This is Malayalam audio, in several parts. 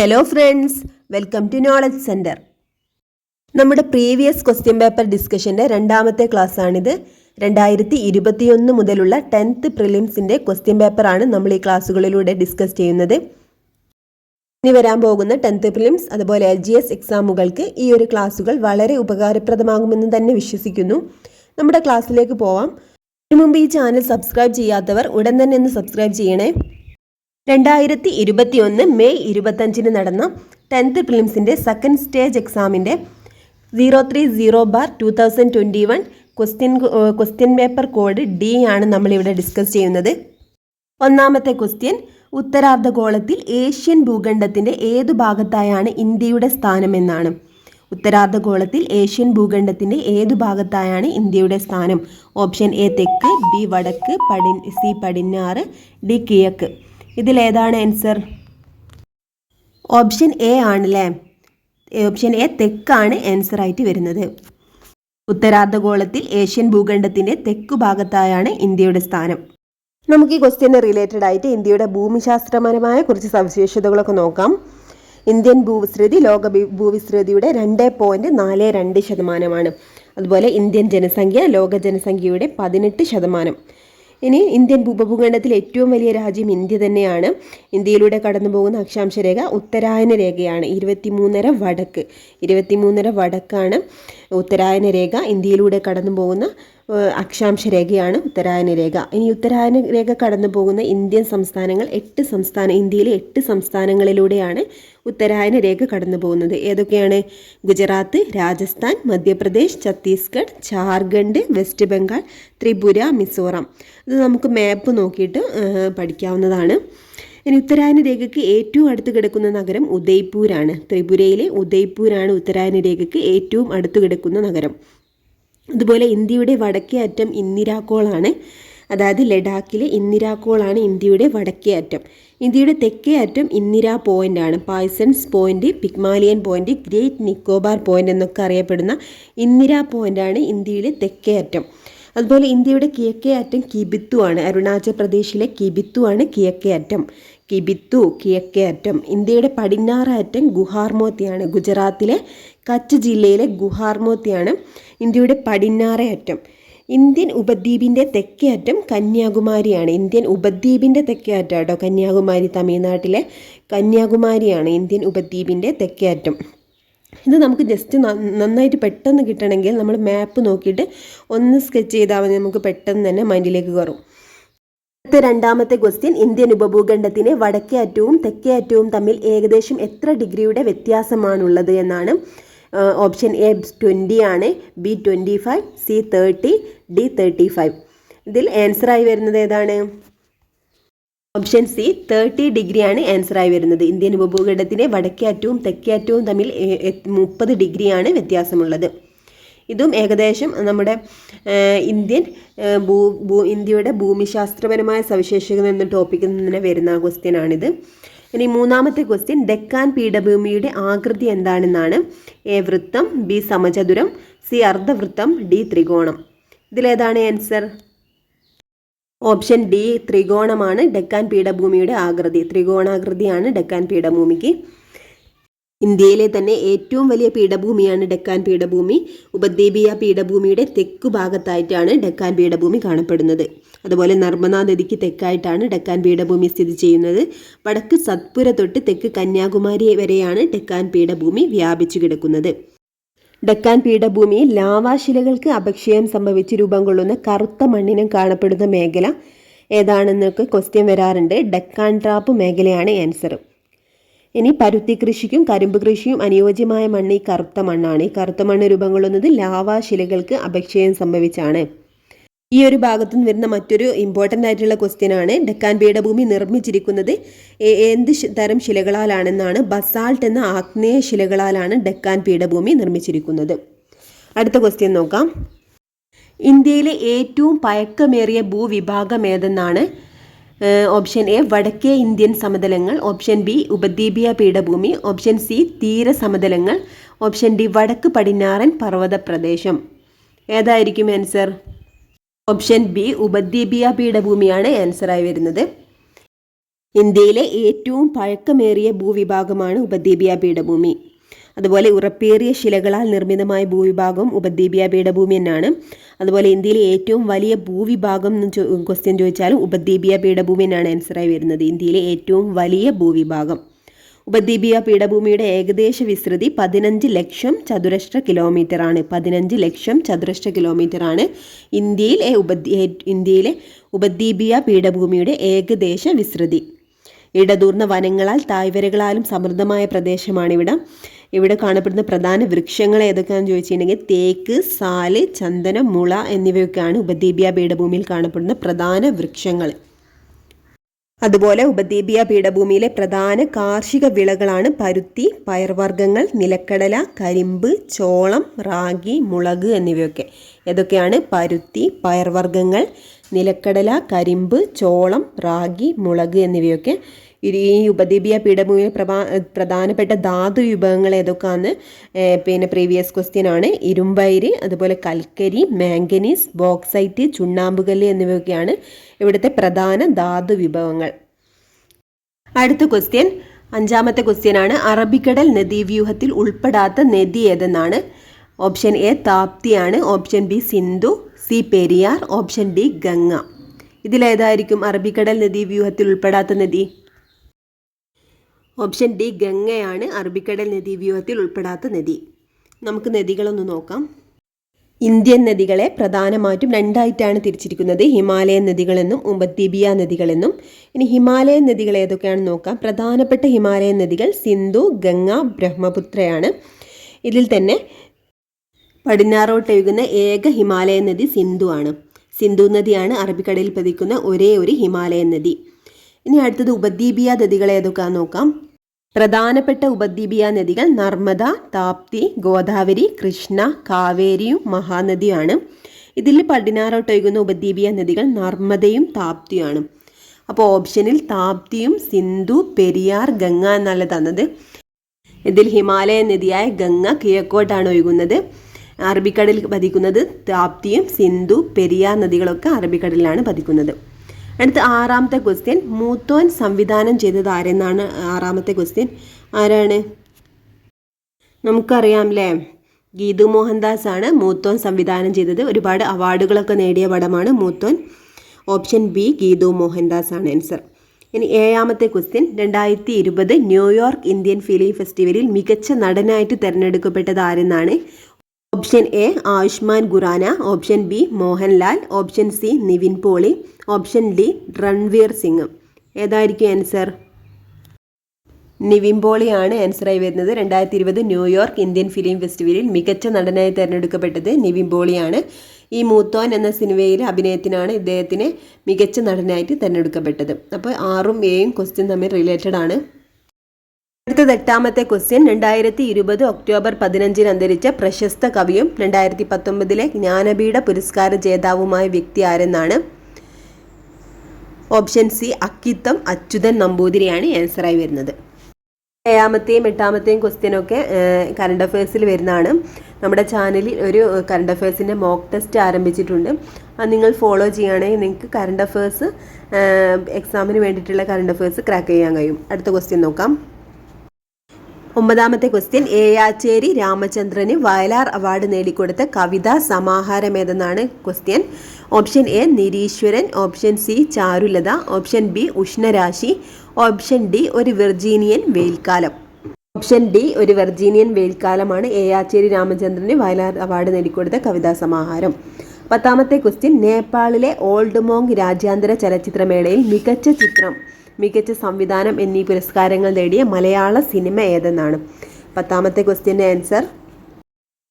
Hello friends, welcome to knowledge centre. നമ്മുടെ പ്രീവിയസ് ക്വസ്റ്റ്യൻ പേപ്പർ ഡിസ്കഷൻ്റെ രണ്ടാമത്തെ ക്ലാസ്സാണിത്. 2021 മുതലുള്ള 10th പ്രിലിംസിൻ്റെ ക്വസ്റ്റ്യൻ പേപ്പറാണ് നമ്മൾ ഈ ക്ലാസ്സുകളിലൂടെ ഡിസ്കസ് ചെയ്യുന്നത്. ഇനി വരാൻ പോകുന്ന 10th പ്രിലിംസ് അതുപോലെ LGS എക്സാമുകൾക്ക് ഈ ഒരു ക്ലാസ്സുകൾ വളരെ ഉപകാരപ്രദമാകുമെന്ന് തന്നെ വിശ്വസിക്കുന്നു. നമ്മുടെ ക്ലാസ്സിലേക്ക് പോവാം. ഇതിനു മുമ്പ് ഈ ചാനൽ സബ്സ്ക്രൈബ് ചെയ്യാത്തവർ ഉടൻ തന്നെ ഒന്ന് സബ്സ്ക്രൈബ് ചെയ്യണേ. 2021 മെയ് 25 നടന്ന 10th പ്രിലിംസിൻ്റെ സെക്കൻഡ് സ്റ്റേജ് എക്സാമിൻ്റെ 030/2021 ക്വസ്റ്റ്യൻ പേപ്പർ കോഡ് D ആണ് നമ്മളിവിടെ ഡിസ്കസ് ചെയ്യുന്നത്. ഒന്നാമത്തെ ക്വസ്റ്റ്യൻ, ഉത്തരാർദ്ധഗോളത്തിൽ ഏഷ്യൻ ഭൂഖണ്ഡത്തിൻ്റെ ഏതു ഭാഗത്തായാണ് ഇന്ത്യയുടെ സ്ഥാനം എന്നാണ്. ഉത്തരാർദ്ധഗോളത്തിൽ ഏഷ്യൻ ഭൂഖണ്ഡത്തിൻ്റെ ഏതു ഭാഗത്തായാണ് ഇന്ത്യയുടെ സ്ഥാനം? ഓപ്ഷൻ എ തെക്ക്, ബി വടക്ക്, സി പടിഞ്ഞാറ്, ഡി കിഴക്ക്. ഇതിലേതാണ് ആൻസർ? ഓപ്ഷൻ എ ആണല്ലേ. ഓപ്ഷൻ എ തെക്കാണ് ആൻസർ ആയിട്ട് വരുന്നത്. ഉത്തരാർദ്ധഗോളത്തിൽ ഏഷ്യൻ ഭൂഖണ്ഡത്തിൻ്റെ തെക്കു ഭാഗത്തായാണ് ഇന്ത്യയുടെ സ്ഥാനം. നമുക്ക് ഈ ക്വസ്റ്റ്യന് റിലേറ്റഡ് ആയിട്ട് ഇന്ത്യയുടെ ഭൂമിശാസ്ത്രപരമായ കുറച്ച് സവിശേഷതകളൊക്കെ നോക്കാം. ഇന്ത്യൻ ഭൂവിസ്തൃതി ലോക ഭൂവിസ്തൃതിയുടെ 2.42%. അതുപോലെ ഇന്ത്യൻ ജനസംഖ്യ ലോക ജനസംഖ്യയുടെ 18%. ഇനി ഇന്ത്യൻ ഉപഭൂഖണ്ഡത്തിൽ ഏറ്റവും വലിയ രാജ്യം ഇന്ത്യ തന്നെയാണ്. ഇന്ത്യയിലൂടെ കടന്നു പോകുന്ന അക്ഷാംശ രേഖ ഉത്തരായന രേഖയാണ്. 23.5 വടക്കാണ് ഉത്തരായന രേഖ. ഇന്ത്യയിലൂടെ കടന്നു പോകുന്ന അക്ഷാംശ രേഖയാണ് ഉത്തരായന രേഖ. ഇനി ഉത്തരായന രേഖ കടന്നു പോകുന്ന ഇന്ത്യൻ സംസ്ഥാനങ്ങൾ ഇന്ത്യയിലെ 8 സംസ്ഥാനങ്ങളിലൂടെയാണ് ഉത്തരായന രേഖ കടന്നു പോകുന്നത്. ഏതൊക്കെയാണ്? ഗുജറാത്ത്, രാജസ്ഥാൻ, മധ്യപ്രദേശ്, ഛത്തീസ്ഗഡ്, ജാർഖണ്ഡ്, വെസ്റ്റ് ബംഗാൾ, ത്രിപുര, മിസോറാം. ഇത് നമുക്ക് മാപ്പ് നോക്കിയിട്ട് പഠിക്കാവുന്നതാണ്. ഇനി ഉത്തരായന രേഖയ്ക്ക് ഏറ്റവും അടുത്ത് കിടക്കുന്ന നഗരം ഉദയ്പൂരാണ്. ത്രിപുരയിലെ ഉദയ്പൂരാണ് ഉത്തരായന രേഖയ്ക്ക് ഏറ്റവും അടുത്ത് കിടക്കുന്ന നഗരം. അതുപോലെ ഇന്ത്യയുടെ വടക്കേ അറ്റം ഇന്ദിരാക്കോളാണ്. അതായത് ലഡാക്കിലെ ഇന്ദിരാക്കോളാണ് ഇന്ത്യയുടെ വടക്കേ അറ്റം. ഇന്ത്യയുടെ തെക്കേ അറ്റം ഇന്ദിരാ പോയിൻ്റ് ആണ്. Parsons point, Pygmalion point, great Nicobar point എന്നൊക്കെ അറിയപ്പെടുന്ന ഇന്ദിരാ പോയിൻ്റാണ് ഇന്ത്യയിലെ തെക്കേ അറ്റം. അതുപോലെ ഇന്ത്യയുടെ കിഴക്കേ അറ്റം കിബിത്തു ആണ്. അരുണാചൽ പ്രദേശിലെ കിബിത്തു ആണ് കിഴക്കേ അറ്റം. കിഴക്കേ അറ്റം. ഇന്ത്യയുടെ പടിഞ്ഞാറ് അറ്റം ഗുഹാർമോത്തിയാണ്. ഗുജറാത്തിലെ കച്ച് ജില്ലയിലെ ഗുഹാർമോത്തിയാണ് ഇന്ത്യയുടെ പടിഞ്ഞാറേ അറ്റം. ഇന്ത്യൻ ഉപദ്വീപിൻ്റെ തെക്കേ അറ്റം കന്യാകുമാരിയാണ്. ഇന്ത്യൻ ഉപദ്വീപിൻ്റെ തെക്കേ അറ്റം കേട്ടോ കന്യാകുമാരി. തമിഴ്നാട്ടിലെ കന്യാകുമാരിയാണ് ഇന്ത്യൻ ഉപദ്വീപിൻ്റെ തെക്കേ അറ്റം. ഇത് നമുക്ക് ജസ്റ്റ് നന്നായിട്ട് പെട്ടെന്ന് കിട്ടണമെങ്കിൽ നമ്മൾ മാപ്പ് നോക്കിയിട്ട് ഒന്ന് സ്കെച്ച് ചെയ്താൽ മതി. നമുക്ക് പെട്ടെന്ന് തന്നെ മൈൻഡിലേക്ക് കയറും. രണ്ടാമത്തെ ക്വസ്റ്റ്യൻ, ഇന്ത്യൻ ഉപഭൂഖണ്ഡത്തിന് വടക്കേ അറ്റവും തെക്കേ അറ്റവും തമ്മിൽ ഏകദേശം എത്ര ഡിഗ്രിയുടെ വ്യത്യാസമാണുള്ളത് എന്നാണ്. ഓപ്ഷൻ എ 20 ആണ്, ബി 25, സി 30, ഡി 35. ഇതിൽ ആൻസറായി വരുന്നത് ഏതാണ്? ഓപ്ഷൻ സി 30 ഡിഗ്രിയാണ് ആൻസറായി വരുന്നത്. ഇന്ത്യൻ ഉപഭൂഖണ്ഡത്തിൻ്റെ വടക്കേ അറ്റവും തെക്കേ അറ്റവും തമ്മിൽ 30 ഡിഗ്രിയാണ് വ്യത്യാസമുള്ളത്. ഇതും ഏകദേശം നമ്മുടെ ഇന്ത്യയുടെ ഭൂമിശാസ്ത്രപരമായ സവിശേഷത എന്ന ടോപ്പിക്കിൽ നിന്ന് തന്നെ വരുന്ന ക്വസ്റ്റ്യനാണിത്. ഇനി മൂന്നാമത്തെ ക്വസ്റ്റ്യൻ, ഡെക്കാൻ പീഠഭൂമിയുടെ ആകൃതി എന്താണെന്നാണ്. എ വൃത്തം, ബി സമചതുരം, സി അർദ്ധവൃത്തം, ഡി ത്രികോണം. ഇതിലേതാണ് ആൻസർ? ഓപ്ഷൻ ഡി ത്രികോണമാണ് ഡെക്കാൻ പീഠഭൂമിയുടെ ആകൃതി. ത്രികോണാകൃതിയാണ് ഡെക്കാൻ പീഠഭൂമിക്ക്. ഇന്ത്യയിലെ തന്നെ ഏറ്റവും വലിയ പീഠഭൂമിയാണ് ഡെക്കാൻ പീഠഭൂമി. ഉപദ്വീപീയ പീഠഭൂമിയുടെ തെക്കു ഭാഗത്തായിട്ടാണ് ഡെക്കാൻ പീഠഭൂമി കാണപ്പെടുന്നത്. അതുപോലെ നർമ്മദ നദിക്ക് തെക്കായിട്ടാണ് ഡെക്കാൻ പീഠഭൂമി സ്ഥിതി ചെയ്യുന്നത്. വടക്ക് സത്പുര തൊട്ട് തെക്ക് കന്യാകുമാരി വരെയാണ് ഡെക്കാൻ പീഠഭൂമി വ്യാപിച്ചു കിടക്കുന്നത്. ഡെക്കാൻ പീഠഭൂമിയിൽ ലാവാശിലകൾക്ക് അപക്ഷയം സംഭവിച്ച് രൂപം കൊള്ളുന്ന കറുത്ത മണ്ണിനും കാണപ്പെടുന്ന മേഖല ഏതാണെന്നൊക്കെ ക്വസ്റ്റ്യൻ വരാറുണ്ട്. ഡെക്കാൻ ട്രാപ്പ് മേഖലയാണ് ആൻസർ. ഇനി പരുത്തി കൃഷിക്കും കരിമ്പ് കൃഷിയും അനുയോജ്യമായ മണ്ണ് ഈ കറുത്ത മണ്ണാണ്. ഈ കറുത്ത മണ്ണ് രൂപം കൊള്ളുന്നത് ലാവാശിലകൾക്ക് അപക്ഷയം സംഭവിച്ചാണ്. ഈ ഒരു ഭാഗത്തു നിന്ന് വരുന്ന മറ്റൊരു ഇമ്പോർട്ടൻ്റ് ആയിട്ടുള്ള ക്വസ്റ്റ്യൻ ആണ്, ഡെക്കാൻ പീഠഭൂമി നിർമ്മിച്ചിരിക്കുന്നത് എന്ത് തരം ശിലകളാലാണെന്നാണ്. ബസാൾട്ട് എന്ന ആഗ്നേയ ശിലകളാലാണ് ഡെക്കാൻ പീഠഭൂമി നിർമ്മിച്ചിരിക്കുന്നത്. അടുത്ത ക്വസ്റ്റ്യൻ നോക്കാം. ഇന്ത്യയിലെ ഏറ്റവും പഴക്കമേറിയ ഭൂവിഭാഗം ഏതെന്നാണ്. ഓപ്ഷൻ എ വടക്കേ ഇന്ത്യൻ സമതലങ്ങൾ, ഓപ്ഷൻ ബി ഉപദ്വീപീയ പീഠഭൂമി, ഓപ്ഷൻ സി തീര സമതലങ്ങൾ, ഓപ്ഷൻ ഡി വടക്ക് പടിഞ്ഞാറൻ പർവ്വത പ്രദേശം. ഏതായിരിക്കും ആൻസർ? ഓപ്ഷൻ ബി ഉപദ്വീപീയ പീഠഭൂമിയാണ് ആൻസറായി വരുന്നത്. ഇന്ത്യയിലെ ഏറ്റവും പഴക്കമേറിയ ഭൂവിഭാഗമാണ് ഉപദ്വീപീയ പീഠഭൂമി. അതുപോലെ ഉറപ്പേറിയ ശിലകളാൽ നിർമ്മിതമായ ഭൂവിഭാഗം ഉപദ്വീപീയ പീഠഭൂമി തന്നെയാണ്. അതുപോലെ ഇന്ത്യയിലെ ഏറ്റവും വലിയ ഭൂവിഭാഗം എന്ന് ക്വസ്റ്റ്യൻ ചോദിച്ചാലും ഉപദ്വീപീയ പീഠഭൂമി തന്നെയാണ് ആൻസറായി വരുന്നത്. ഇന്ത്യയിലെ ഏറ്റവും വലിയ ഭൂവിഭാഗം. ഉപദ്വീപീയ പീഠഭൂമിയുടെ ഏകദേശ വിസ്തൃതി 15 ലക്ഷം ചതുരശ്ര കിലോമീറ്റർ ആണ്. 15 ലക്ഷം ചതുരശ്ര കിലോമീറ്റർ ആണ് ഇന്ത്യയിലെ ഉപദ്വീപീയ പീഠഭൂമിയുടെ ഏകദേശ വിസ്തൃതി. ഇടതൂർന്ന വനങ്ങളാൽ തായ്വരകളാലും സമൃദ്ധമായ പ്രദേശമാണ് ഇവിടെ കാണപ്പെടുന്ന പ്രധാന വൃക്ഷങ്ങൾ ഏതൊക്കെയാണെന്ന് ചോദിച്ചിട്ടുണ്ടെങ്കിൽ തേക്ക്, സാല്, ചന്ദനം, മുള എന്നിവയൊക്കെയാണ് ഉപദ്വീപീയ പീഠഭൂമിയിൽ കാണപ്പെടുന്ന പ്രധാന വൃക്ഷങ്ങൾ. അതുപോലെ ഉപദ്വീപീയ പീഠഭൂമിയിലെ പ്രധാന കാർഷിക വിളകളാണ് പരുത്തി, പയർവർഗ്ഗങ്ങൾ, നിലക്കടല, കരിമ്പ്, ചോളം, റാഗി, മുളക് എന്നിവയൊക്കെ. ഏതൊക്കെയാണ്? പരുത്തി, പയർവർഗ്ഗങ്ങൾ, നിലക്കടല, കരിമ്പ്, ചോളം, റാഗി, മുളക് എന്നിവയൊക്കെ. ഈ ഉപദ്വീപീയ പീഠഭൂമിയിലെ പ്രധാനപ്പെട്ട ധാതു വിഭവങ്ങൾ ഏതൊക്കെയാണെന്ന് പ്രീവിയസ് ക്വസ്റ്റ്യൻ ആണ്. ഇരുമ്പയിര്, അതുപോലെ കൽക്കരി, മാംഗനീസ്, ബോക്സൈറ്റ്, ചുണ്ണാമ്പുകല്ല് എന്നിവയൊക്കെയാണ് ഇവിടുത്തെ പ്രധാന ധാതു വിഭവങ്ങൾ. അടുത്ത ക്വസ്റ്റ്യൻ, 5ാമത്തെ ക്വസ്റ്റ്യൻ ആണ്. അറബിക്കടൽ നദീവ്യൂഹത്തിൽ ഉൾപ്പെടാത്ത നദി ഏതെന്നാണ്. ഓപ്ഷൻ എ താപ്തിയാണ്, option B Sindhu, C Periyar, option D Ganga. ഇതിലേതായിരിക്കും അറബിക്കടൽ നദീവ്യൂഹത്തിൽ ഉൾപ്പെടാത്ത നദി? ഓപ്ഷൻ ഡി ഗംഗയാണ് അറബിക്കടൽ നദീവ്യൂഹത്തിൽ ഉൾപ്പെടാത്ത നദി. നമുക്ക് നദികളൊന്ന് നോക്കാം. ഇന്ത്യൻ നദികളെ പ്രധാനമായിട്ടും 2ആയിട്ടാണ് തിരിച്ചിരിക്കുന്നത്. ഹിമാലയൻ നദികളെന്നും ഉപദ്വീപീയ നദികളെന്നും. ഇനി ഹിമാലയൻ നദികൾ ഏതൊക്കെയാണെന്ന് നോക്കാം. പ്രധാനപ്പെട്ട ഹിമാലയൻ നദികൾ സിന്ധു, ഗംഗ, ബ്രഹ്മപുത്രയാണ്. ഇതിൽ തന്നെ പടിഞ്ഞാറോട്ടൊഴുകുന്ന ഏക ഹിമാലയൻ നദി സിന്ധു ആണ്. സിന്ധു നദിയാണ് അറബിക്കടലിൽ പതിക്കുന്ന ഒരേ ഒരു ഹിമാലയൻ നദി. ഇനി അടുത്തത് ഉപദ്വീപീയ നദികൾ ഏതൊക്കെയാണെന്ന് നോക്കാം. പ്രധാനപ്പെട്ട ഉപദ്വീപീയ നദികൾ നർമ്മദ, താപ്തി, ഗോദാവരി, കൃഷ്ണ, കാവേരിയും മഹാനദിയുമാണ്. ഇതിൽ പടിഞ്ഞാറോട്ടൊഴുകുന്ന ഉപദ്വീപീയ നദികൾ നർമ്മദയും താപ്തിയുമാണ്. അപ്പോൾ ഓപ്ഷനിൽ താപ്തിയും സിന്ധു, പെരിയാർ, ഗംഗ എന്നല്ല തന്നത്. ഇതിൽ ഹിമാലയൻ നദിയായ ഗംഗ കിഴക്കോട്ടാണ് ഒഴുകുന്നത്. അറബിക്കടലിൽ പതിക്കുന്നത് താപ്തിയും സിന്ധു, പെരിയാർ നദികളൊക്കെ അറബിക്കടലിലാണ് പതിക്കുന്നത്. അടുത്ത 6ാമത്തെ ക്വസ്റ്റ്യൻ, മൂത്തോൻ സംവിധാനം ചെയ്തത് ആരെന്നാണ് 6ാമത്തെ ക്വസ്റ്റ്യൻ. ആരാണ്? നമുക്കറിയാം അല്ലേ, ഗീതു മോഹൻദാസ് ആണ് മൂത്തോൻ സംവിധാനം ചെയ്തത്. ഒരുപാട് അവാർഡുകളൊക്കെ നേടിയ പടമാണ് മൂത്തോൻ. ഓപ്ഷൻ ബി ഗീതു മോഹൻദാസ് ആണ് ആൻസർ. ഇനി 7ാമത്തെ ക്വസ്റ്റ്യൻ, 2020 ന്യൂയോർക്ക് ഇന്ത്യൻ ഫിലിം ഫെസ്റ്റിവലിൽ മികച്ച നടനായിട്ട് തിരഞ്ഞെടുക്കപ്പെട്ടത് ആരെന്നാണ്. Option A Ayushmann Khurana, option B Mohanlal, option C Nivin Pauly, option D Ranveer Singh. ഏതായിരിക്കും ആൻസർ? നിവിൻ പോളിയാണ് ആൻസറായി വരുന്നത്. 2020 ന്യൂയോർക്ക് ഇന്ത്യൻ ഫിലിം ഫെസ്റ്റിവലിൽ മികച്ച നടനായി തിരഞ്ഞെടുക്കപ്പെട്ടത് നിവിൻ പോളിയാണ്. ഈ മൂത്തോൻ എന്ന സിനിമയിലെ അഭിനയത്തിനാണ് ഇദ്ദേഹത്തിനെ മികച്ച നടനായിട്ട് തിരഞ്ഞെടുക്കപ്പെട്ടത്. അപ്പോൾ 6ഉം 7ഉം ക്വസ്റ്റ്യൻ തമ്മിൽ റിലേറ്റഡ് ആണ്. അടുത്തത് 8ാമത്തെ ക്വസ്റ്റ്യൻ, 2020 ഒക്ടോബർ 15 അന്തരിച്ച പ്രശസ്ത കവിയും 2019 ജ്ഞാനപീഠ പുരസ്കാര ജേതാവുമായ വ്യക്തി ആരെന്നാണ്. ഓപ്ഷൻ സി അക്കിത്തം അച്യുതൻ നമ്പൂതിരിയാണ് ആൻസറായി വരുന്നത്. 7ാമത്തെയും 8ാമത്തെയും ക്വസ്റ്റ്യനൊക്കെ കറണ്ട് അഫയേഴ്സിൽ വരുന്നതാണ്. നമ്മുടെ ചാനലിൽ ഒരു കറണ്ട് അഫയേഴ്സിൻ്റെ മോക്ക് ടെസ്റ്റ് ആരംഭിച്ചിട്ടുണ്ട്. അത് നിങ്ങൾ ഫോളോ ചെയ്യുകയാണെങ്കിൽ നിങ്ങൾക്ക് കറണ്ട് അഫയേഴ്സ് എക്സാമിന് വേണ്ടിയിട്ടുള്ള കറണ്ട് അഫയേഴ്സ് ക്രാക്ക് ചെയ്യാൻ കഴിയും. അടുത്ത ക്വസ്റ്റ്യൻ നോക്കാം. 9ാമത്തെ ക്വസ്റ്റ്യൻ, ഏയാച്ചേരി രാമചന്ദ്രന് വയലാർ അവാർഡ് നേടിക്കൊടുത്ത കവിതാ സമാഹാരം ഏതെന്നാണ് question. Option A Nireeshwaran, option C Charulata, option B Ushnarashi, option D ഒരു വെർജീനിയൻ വെയിൽക്കാലം. ഓപ്ഷൻ ഡി ഒരു വെർജീനിയൻ വെയിൽക്കാലമാണ് ഏയാച്ചേരി രാമചന്ദ്രന് വയലാർ അവാർഡ് നേടിക്കൊടുത്ത കവിതാ സമാഹാരം. 10ാമത്തെ ക്വസ്റ്റ്യൻ, നേപ്പാളിലെ ഓൾഡ് മോങ് രാജ്യാന്തര ചലച്ചിത്രമേളയിൽ മികച്ച ചിത്രം, മികച്ച സംവിധാനം എന്നീ പുരസ്കാരങ്ങൾ നേടിയ മലയാള സിനിമ ഏതെന്നാണ്. 10ാമത്തെ ക്വസ്റ്റ്യൻ്റെ ആൻസർ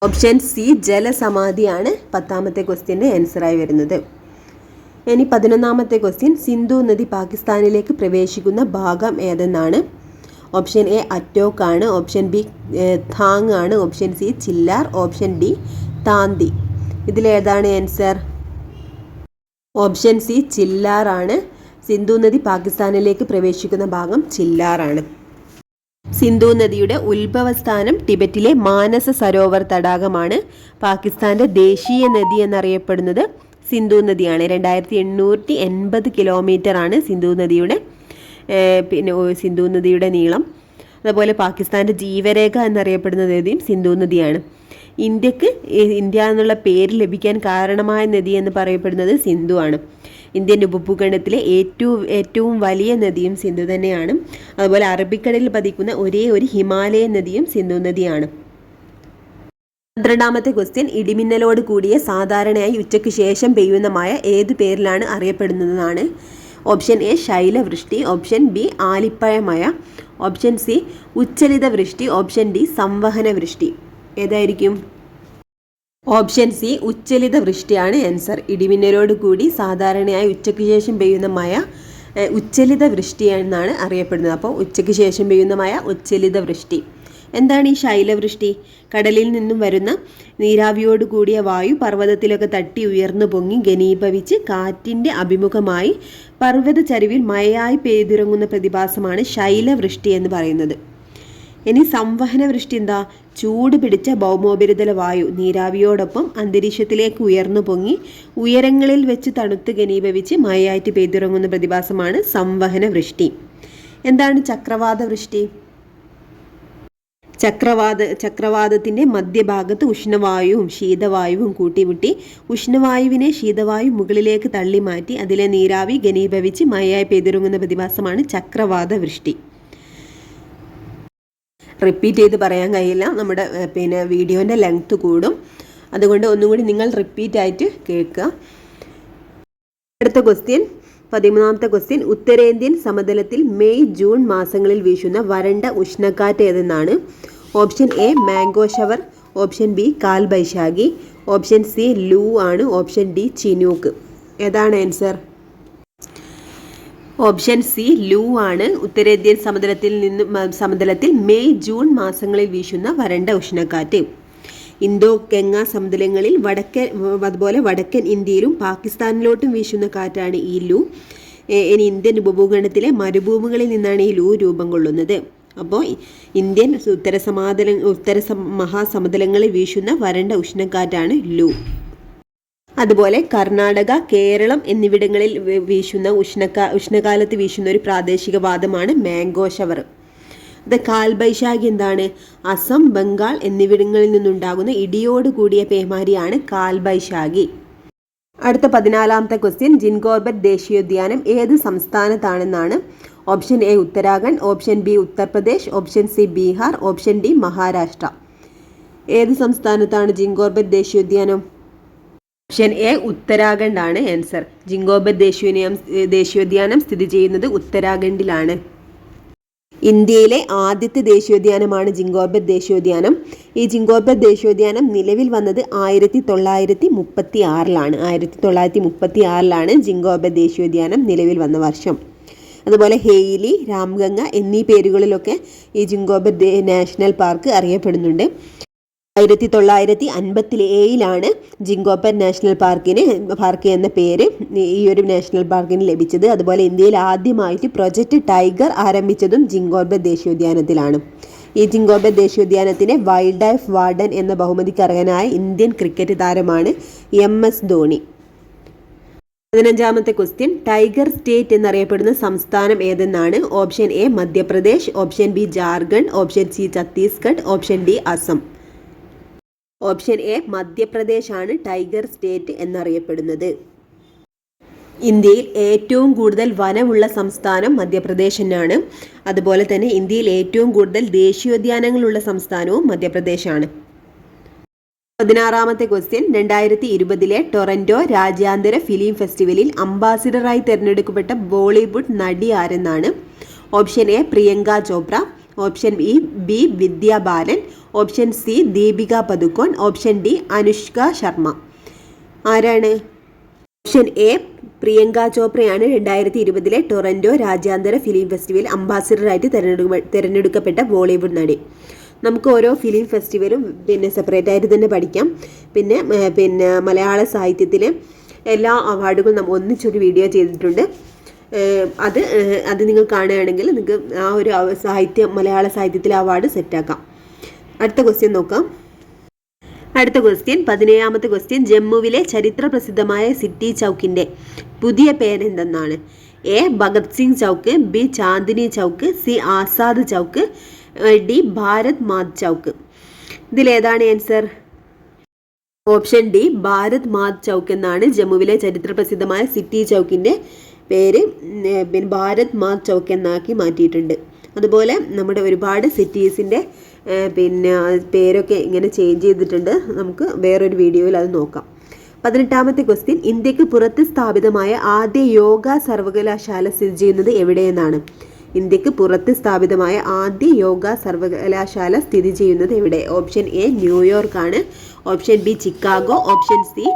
ഓപ്ഷൻ സി ജലസമാധിയാണ് 10ാമത്തെ ക്വസ്റ്റ്യൻ്റെ ആൻസറായി വരുന്നത്. ഇനി 11ാമത്തെ ക്വസ്റ്റ്യൻ, സിന്ധു നദി പാകിസ്ഥാനിലേക്ക് പ്രവേശിക്കുന്ന ഭാഗം ഏതെന്നാണ്. ഓപ്ഷൻ എ അറ്റോക്ക് ആണ്, ഓപ്ഷൻ ബി ഥാങ് ആണ്, ഓപ്ഷൻ സി ചില്ലാർ, ഓപ്ഷൻ ഡി താന്തി. ഇതിലേതാണ് ആൻസർ? ഓപ്ഷൻ സി ചില്ലാർ ആണ്. സിന്ധു നദി പാകിസ്ഥാനിലേക്ക് പ്രവേശിക്കുന്ന ഭാഗം ചില്ലാറാണ്. സിന്ധു നദിയുടെ ഉത്ഭവസ്ഥാനം ടിബറ്റിലെ മാനസ സരോവർ തടാകമാണ്. പാകിസ്ഥാന്റെ ദേശീയ നദി എന്നറിയപ്പെടുന്നത് സിന്ധു നദിയാണ്. 2880 കിലോമീറ്റർ ആണ് സിന്ധു നദിയുടെ പിന്നെ സിന്ധു നദിയുടെ നീളം. അതുപോലെ പാകിസ്ഥാൻ്റെ ജീവരേഖ എന്നറിയപ്പെടുന്ന നദിയും സിന്ധു നദിയാണ്. ഇന്ത്യ എന്നുള്ള പേര് ലഭിക്കാൻ കാരണമായ നദി എന്ന് പറയപ്പെടുന്നത് സിന്ധു ആണ്. ഇന്ത്യൻ ഉപഭൂഖണ്ഡത്തിലെ ഏറ്റവും വലിയ നദിയും സിന്ധു തന്നെയാണ്. അതുപോലെ അറബിക്കടലിൽ പതിക്കുന്ന ഒരേ ഒരു ഹിമാലയൻ നദിയും സിന്ധു നദിയാണ്. 12ാമത്തെ ക്വസ്റ്റ്യൻ, ഇടിമിന്നലോട് കൂടിയ സാധാരണയായി ഉച്ചയ്ക്ക് ശേഷം പെയ്യുന്ന മഴ ഏതു പേരിലാണ് അറിയപ്പെടുന്നതെന്നാണ്. ഓപ്ഷൻ എ ശൈലവൃഷ്ടി, ഓപ്ഷൻ ബി ആലിപ്പഴ മഴ, ഓപ്ഷൻ സി ഉച്ചലിത വൃഷ്ടി, ഓപ്ഷൻ ഡി സംവഹന വൃഷ്ടി. ഏതായിരിക്കും? ഓപ്ഷൻ സി ഉച്ചലിത വൃഷ്ടിയാണ് ആൻസർ. ഇടിമിന്നലോട് കൂടി സാധാരണയായി ഉച്ചയ്ക്ക് ശേഷം പെയ്യുന്ന മഴ ഉച്ചലിത വൃഷ്ടി എന്നാണ് അറിയപ്പെടുന്നത്. അപ്പോൾ ഉച്ചയ്ക്ക് ശേഷം പെയ്യുന്ന മഴ ഉച്ചലിത വൃഷ്ടി. എന്താണ് ഈ ശൈലവൃഷ്ടി? കടലിൽ നിന്നും വരുന്ന നീരാവിയോട് കൂടിയ വായു പർവ്വതത്തിലൊക്കെ തട്ടി ഉയർന്നു പൊങ്ങി ഘനീഭവിച്ച് കാറ്റിൻ്റെ അഭിമുഖമായി പർവ്വത ചരിവിൽ മഴയായി പെയ്തിറങ്ങുന്ന പ്രതിഭാസമാണ് ശൈലവൃഷ്ടി എന്ന് പറയുന്നത്. ഇനി സംവഹന വൃഷ്ടി എന്താ? ചൂട് പിടിച്ച ഭൗമോപരിതല വായു നീരാവിയോടൊപ്പം അന്തരീക്ഷത്തിലേക്ക് ഉയർന്നു പൊങ്ങി ഉയരങ്ങളിൽ വെച്ച് തണുത്ത് ഘനീഭവിച്ച് മഴയായിട്ട് പെയ്തിറങ്ങുന്ന പ്രതിഭാസമാണ് സംവഹന വൃഷ്ടി. എന്താണ് ചക്രവാത വൃഷ്ടി? ചക്രവാതത്തിൻ്റെ മധ്യഭാഗത്ത് ഉഷ്ണവായുവും ശീതവായുവും കൂട്ടിമുട്ടി ഉഷ്ണവായുവിനെ ശീതവായു മുകളിലേക്ക് തള്ളി മാറ്റി അതിലെ നീരാവി ഘനീഭവിച്ച് മഴയായി പെയ്തിറങ്ങുന്ന പ്രതിഭാസമാണ് ചക്രവാത വൃഷ്ടി. റിപ്പീറ്റ് ചെയ്ത് പറയാൻ കഴിയില്ല, നമ്മുടെ വീഡിയോൻ്റെ ലെങ്ത് കൂടും. അതുകൊണ്ട് ഒന്നുകൂടി നിങ്ങൾ റിപ്പീറ്റായിട്ട് കേൾക്കുക. അടുത്ത ക്വസ്റ്റ്യൻ, 13ാമത്തെ ക്വസ്റ്റ്യൻ, ഉത്തരേന്ത്യൻ സമതലത്തിൽ മെയ് ജൂൺ മാസങ്ങളിൽ വീശുന്ന വരണ്ട ഉഷ്ണക്കാറ്റ് ഏതെന്നാണ്. Option A mango shower, option B Kalbaishakhi, option C Loo ആണ്, ഓപ്ഷൻ ഡി ചിനൂക്ക്. ഏതാണ് ആൻസർ? ഓപ്ഷൻ സി ലൂ ആണ്. ഉത്തരേന്ത്യൻ സമതലത്തിൽ മെയ് ജൂൺ മാസങ്ങളിൽ വീശുന്ന വരണ്ട ഉഷ്ണക്കാറ്റ്. ഇന്തോ ഗംഗാ സമതലങ്ങളിൽ അതുപോലെ വടക്കൻ ഇന്ത്യയിലും പാകിസ്ഥാനിലോട്ടും വീശുന്ന കാറ്റാണ് ഈ ലൂ. ഇനി ഇന്ത്യൻ ഉപഭൂഖണ്ഡത്തിലെ മരുഭൂമികളിൽ നിന്നാണ് ഈ ലൂ രൂപം കൊള്ളുന്നത്. അപ്പോൾ ഇന്ത്യൻ ഉത്തര മഹാസമതലങ്ങളിൽ വീശുന്ന വരണ്ട ഉഷ്ണക്കാറ്റാണ് ലൂ. അതുപോലെ കർണാടക, കേരളം എന്നിവിടങ്ങളിൽ വീശുന്ന ഉഷ്ണകാലത്ത് വീശുന്ന ഒരു പ്രാദേശിക വാദമാണ് മാംഗോ ഷവർ. അത് കാൽബൈശാഖി എന്താണ്? അസം, ബംഗാൾ എന്നിവിടങ്ങളിൽ നിന്നുണ്ടാകുന്ന ഇടിയോട് കൂടിയ പേമാരിയാണ് കാൽബൈശാഖി. അടുത്ത 14ാമത്തെ ക്വസ്റ്റ്യൻ, ജിൻകോർബറ്റ് ദേശീയോദ്യാനം ഏത് സംസ്ഥാനത്താണെന്നാണ്. Option A Uttarakhand, option B Uttar Pradesh, option C Bihar, option D Maharashtra. ഏത് സംസ്ഥാനത്താണ് ജിൻകോർബറ്റ് ദേശീയോദ്യാനം? ഓപ്ഷൻ എ ഉത്തരാഖണ്ഡ് ആണ് ആൻസർ. ജിൻകോർബറ്റ് ദേശീയോദ്യാനം സ്ഥിതി ചെയ്യുന്നത് ഉത്തരാഖണ്ഡിലാണ്. ഇന്ത്യയിലെ ആദ്യത്തെ ദേശീയോദ്യാനമാണ് ജിൻകോർബറ്റ് ദേശീയോദ്യാനം. ഈ ജിൻകോർബറ്റ് ദേശീയോദ്യാനം നിലവിൽ വന്നത് 1936ലാണ്. 1936ലാണ് ജിൻകോർബറ്റ് ദേശീയോദ്യാനം നിലവിൽ വന്ന വർഷം. അതുപോലെ ഹെയ്ലി, രാംഗംഗ എന്നീ പേരുകളിലൊക്കെ ഈ ജിൻകോർബറ്റ് നാഷണൽ പാർക്ക് അറിയപ്പെടുന്നുണ്ട്. 1957ലാണ് ജിൻകോർബറ്റ് നാഷണൽ പാർക്ക് എന്ന പേര് ഈ ഒരു നാഷണൽ പാർക്കിന് ലഭിച്ചത്. അതുപോലെ ഇന്ത്യയിൽ ആദ്യമായിട്ട് പ്രൊജക്റ്റ് ടൈഗർ ആരംഭിച്ചതും ജിൻകോർബറ്റ് ദേശീയോദ്യാനത്തിലാണ്. ഈ ജിൻകോർബറ്റ് ദേശീയോദ്യാനത്തിന് വൈൽഡ് ലൈഫ് വാർഡൻ എന്ന ബഹുമതിക്ക് അർഹനായ ഇന്ത്യൻ ക്രിക്കറ്റ് താരമാണ് MS ധോണി. 15ാമത്തെ ക്വസ്റ്റ്യൻ, ടൈഗർ സ്റ്റേറ്റ് എന്നറിയപ്പെടുന്ന സംസ്ഥാനം ഏതെന്നാണ്. Option A Madhya Pradesh, option B Jharkhand, option C Chhattisgarh, option D Assam. Option A Madhya Pradesh ആണ് ടൈഗർ സ്റ്റേറ്റ് എന്നറിയപ്പെടുന്നത്. ഇന്ത്യയിൽ ഏറ്റവും കൂടുതൽ വനമുള്ള സംസ്ഥാനം മധ്യപ്രദേശ് തന്നെയാണ്. അതുപോലെ തന്നെ ഇന്ത്യയിൽ ഏറ്റവും കൂടുതൽ ദേശീയോദ്യാനങ്ങളുള്ള സംസ്ഥാനവും മധ്യപ്രദേശാണ്. 16ാമത്തെ ക്വസ്റ്റ്യൻ, 2020 ടൊറന്റോ രാജ്യാന്തര ഫിലിം ഫെസ്റ്റിവലിൽ അംബാസിഡറായി തിരഞ്ഞെടുക്കപ്പെട്ട ബോളിവുഡ് നടി ആരെന്നാണ്. Option A Priyanka Chopra, option B Vidya Balan, option C Deepika Padukone, option D Anushka Sharma. ആരാണ്? ഓപ്ഷൻ എ പ്രിയങ്ക ചോപ്രയാണ് 2020 ടൊറന്റോ രാജ്യാന്തര ഫിലിം ഫെസ്റ്റിവൽ അംബാസിഡറായിട്ട് തിരഞ്ഞെടുക്കപ്പെട്ട ബോളിവുഡ് നടി. നമുക്ക് ഓരോ ഫിലിം ഫെസ്റ്റിവലും സെപ്പറേറ്റ് ആയിട്ട് തന്നെ പഠിക്കാം. പിന്നെ മലയാള സാഹിത്യത്തിലെ എല്ലാ അവാർഡുകളും നമ്മൾ ഒന്നിച്ചൊരു വീഡിയോ ചെയ്തിട്ടുണ്ട്. അത് നിങ്ങൾ കാണുകയാണെങ്കിൽ നിങ്ങൾക്ക് ആ ഒരു മലയാള സാഹിത്യത്തിലെ അവാർഡ് സെറ്റാക്കാം. അടുത്ത ക്വസ്റ്റ്യൻ നോക്കാം. അടുത്ത ക്വസ്റ്റ്യൻ, 17ാമത്തെ ക്വസ്റ്റ്യൻ, ജമ്മുവിലെ ചരിത്ര പ്രസിദ്ധമായ സിറ്റി ചൗക്കിൻ്റെ പുതിയ പേരെന്തെന്നാണ്. A Bhagat Singh Chowk, B Chandni Chowk, C Azad Chowk, D Bharat Mata Chowk. ഇതിലേതാണ് answer? Option D Bharat Mata Chowk എന്നാണ്. ജമ്മുവിലെ ചരിത്ര പ്രസിദ്ധമായ സിറ്റി ചൗക്കിൻ്റെ പേര് പിന്നെ ഭാരത് മാത് ചൗക്ക് എന്നാക്കി മാറ്റിയിട്ടുണ്ട്. അതുപോലെ നമ്മുടെ ഒരുപാട് സിറ്റീസിൻ്റെ പിന്നെ പേരൊക്കെ ഇങ്ങനെ ചേഞ്ച് ചെയ്തിട്ടുണ്ട്. നമുക്ക് വേറൊരു വീഡിയോയിൽ അത് നോക്കാം. 18ാമത്തെ ക്വസ്റ്റ്യൻ, ഇന്ത്യക്ക് പുറത്ത് സ്ഥാപിതമായ ആദ്യ യോഗ സർവകലാശാല സ്ഥിതി ചെയ്യുന്നത് എവിടെയെന്നാണ്? ഇന്ത്യക്ക് പുറത്ത് സ്ഥാപിതമായ ആദ്യ യോഗ സർവകലാശാല സ്ഥിതി ചെയ്യുന്നത് എവിടെ? ഓപ്ഷൻ എ ന്യൂയോർക്ക് ആണ്, option B Chicago, option C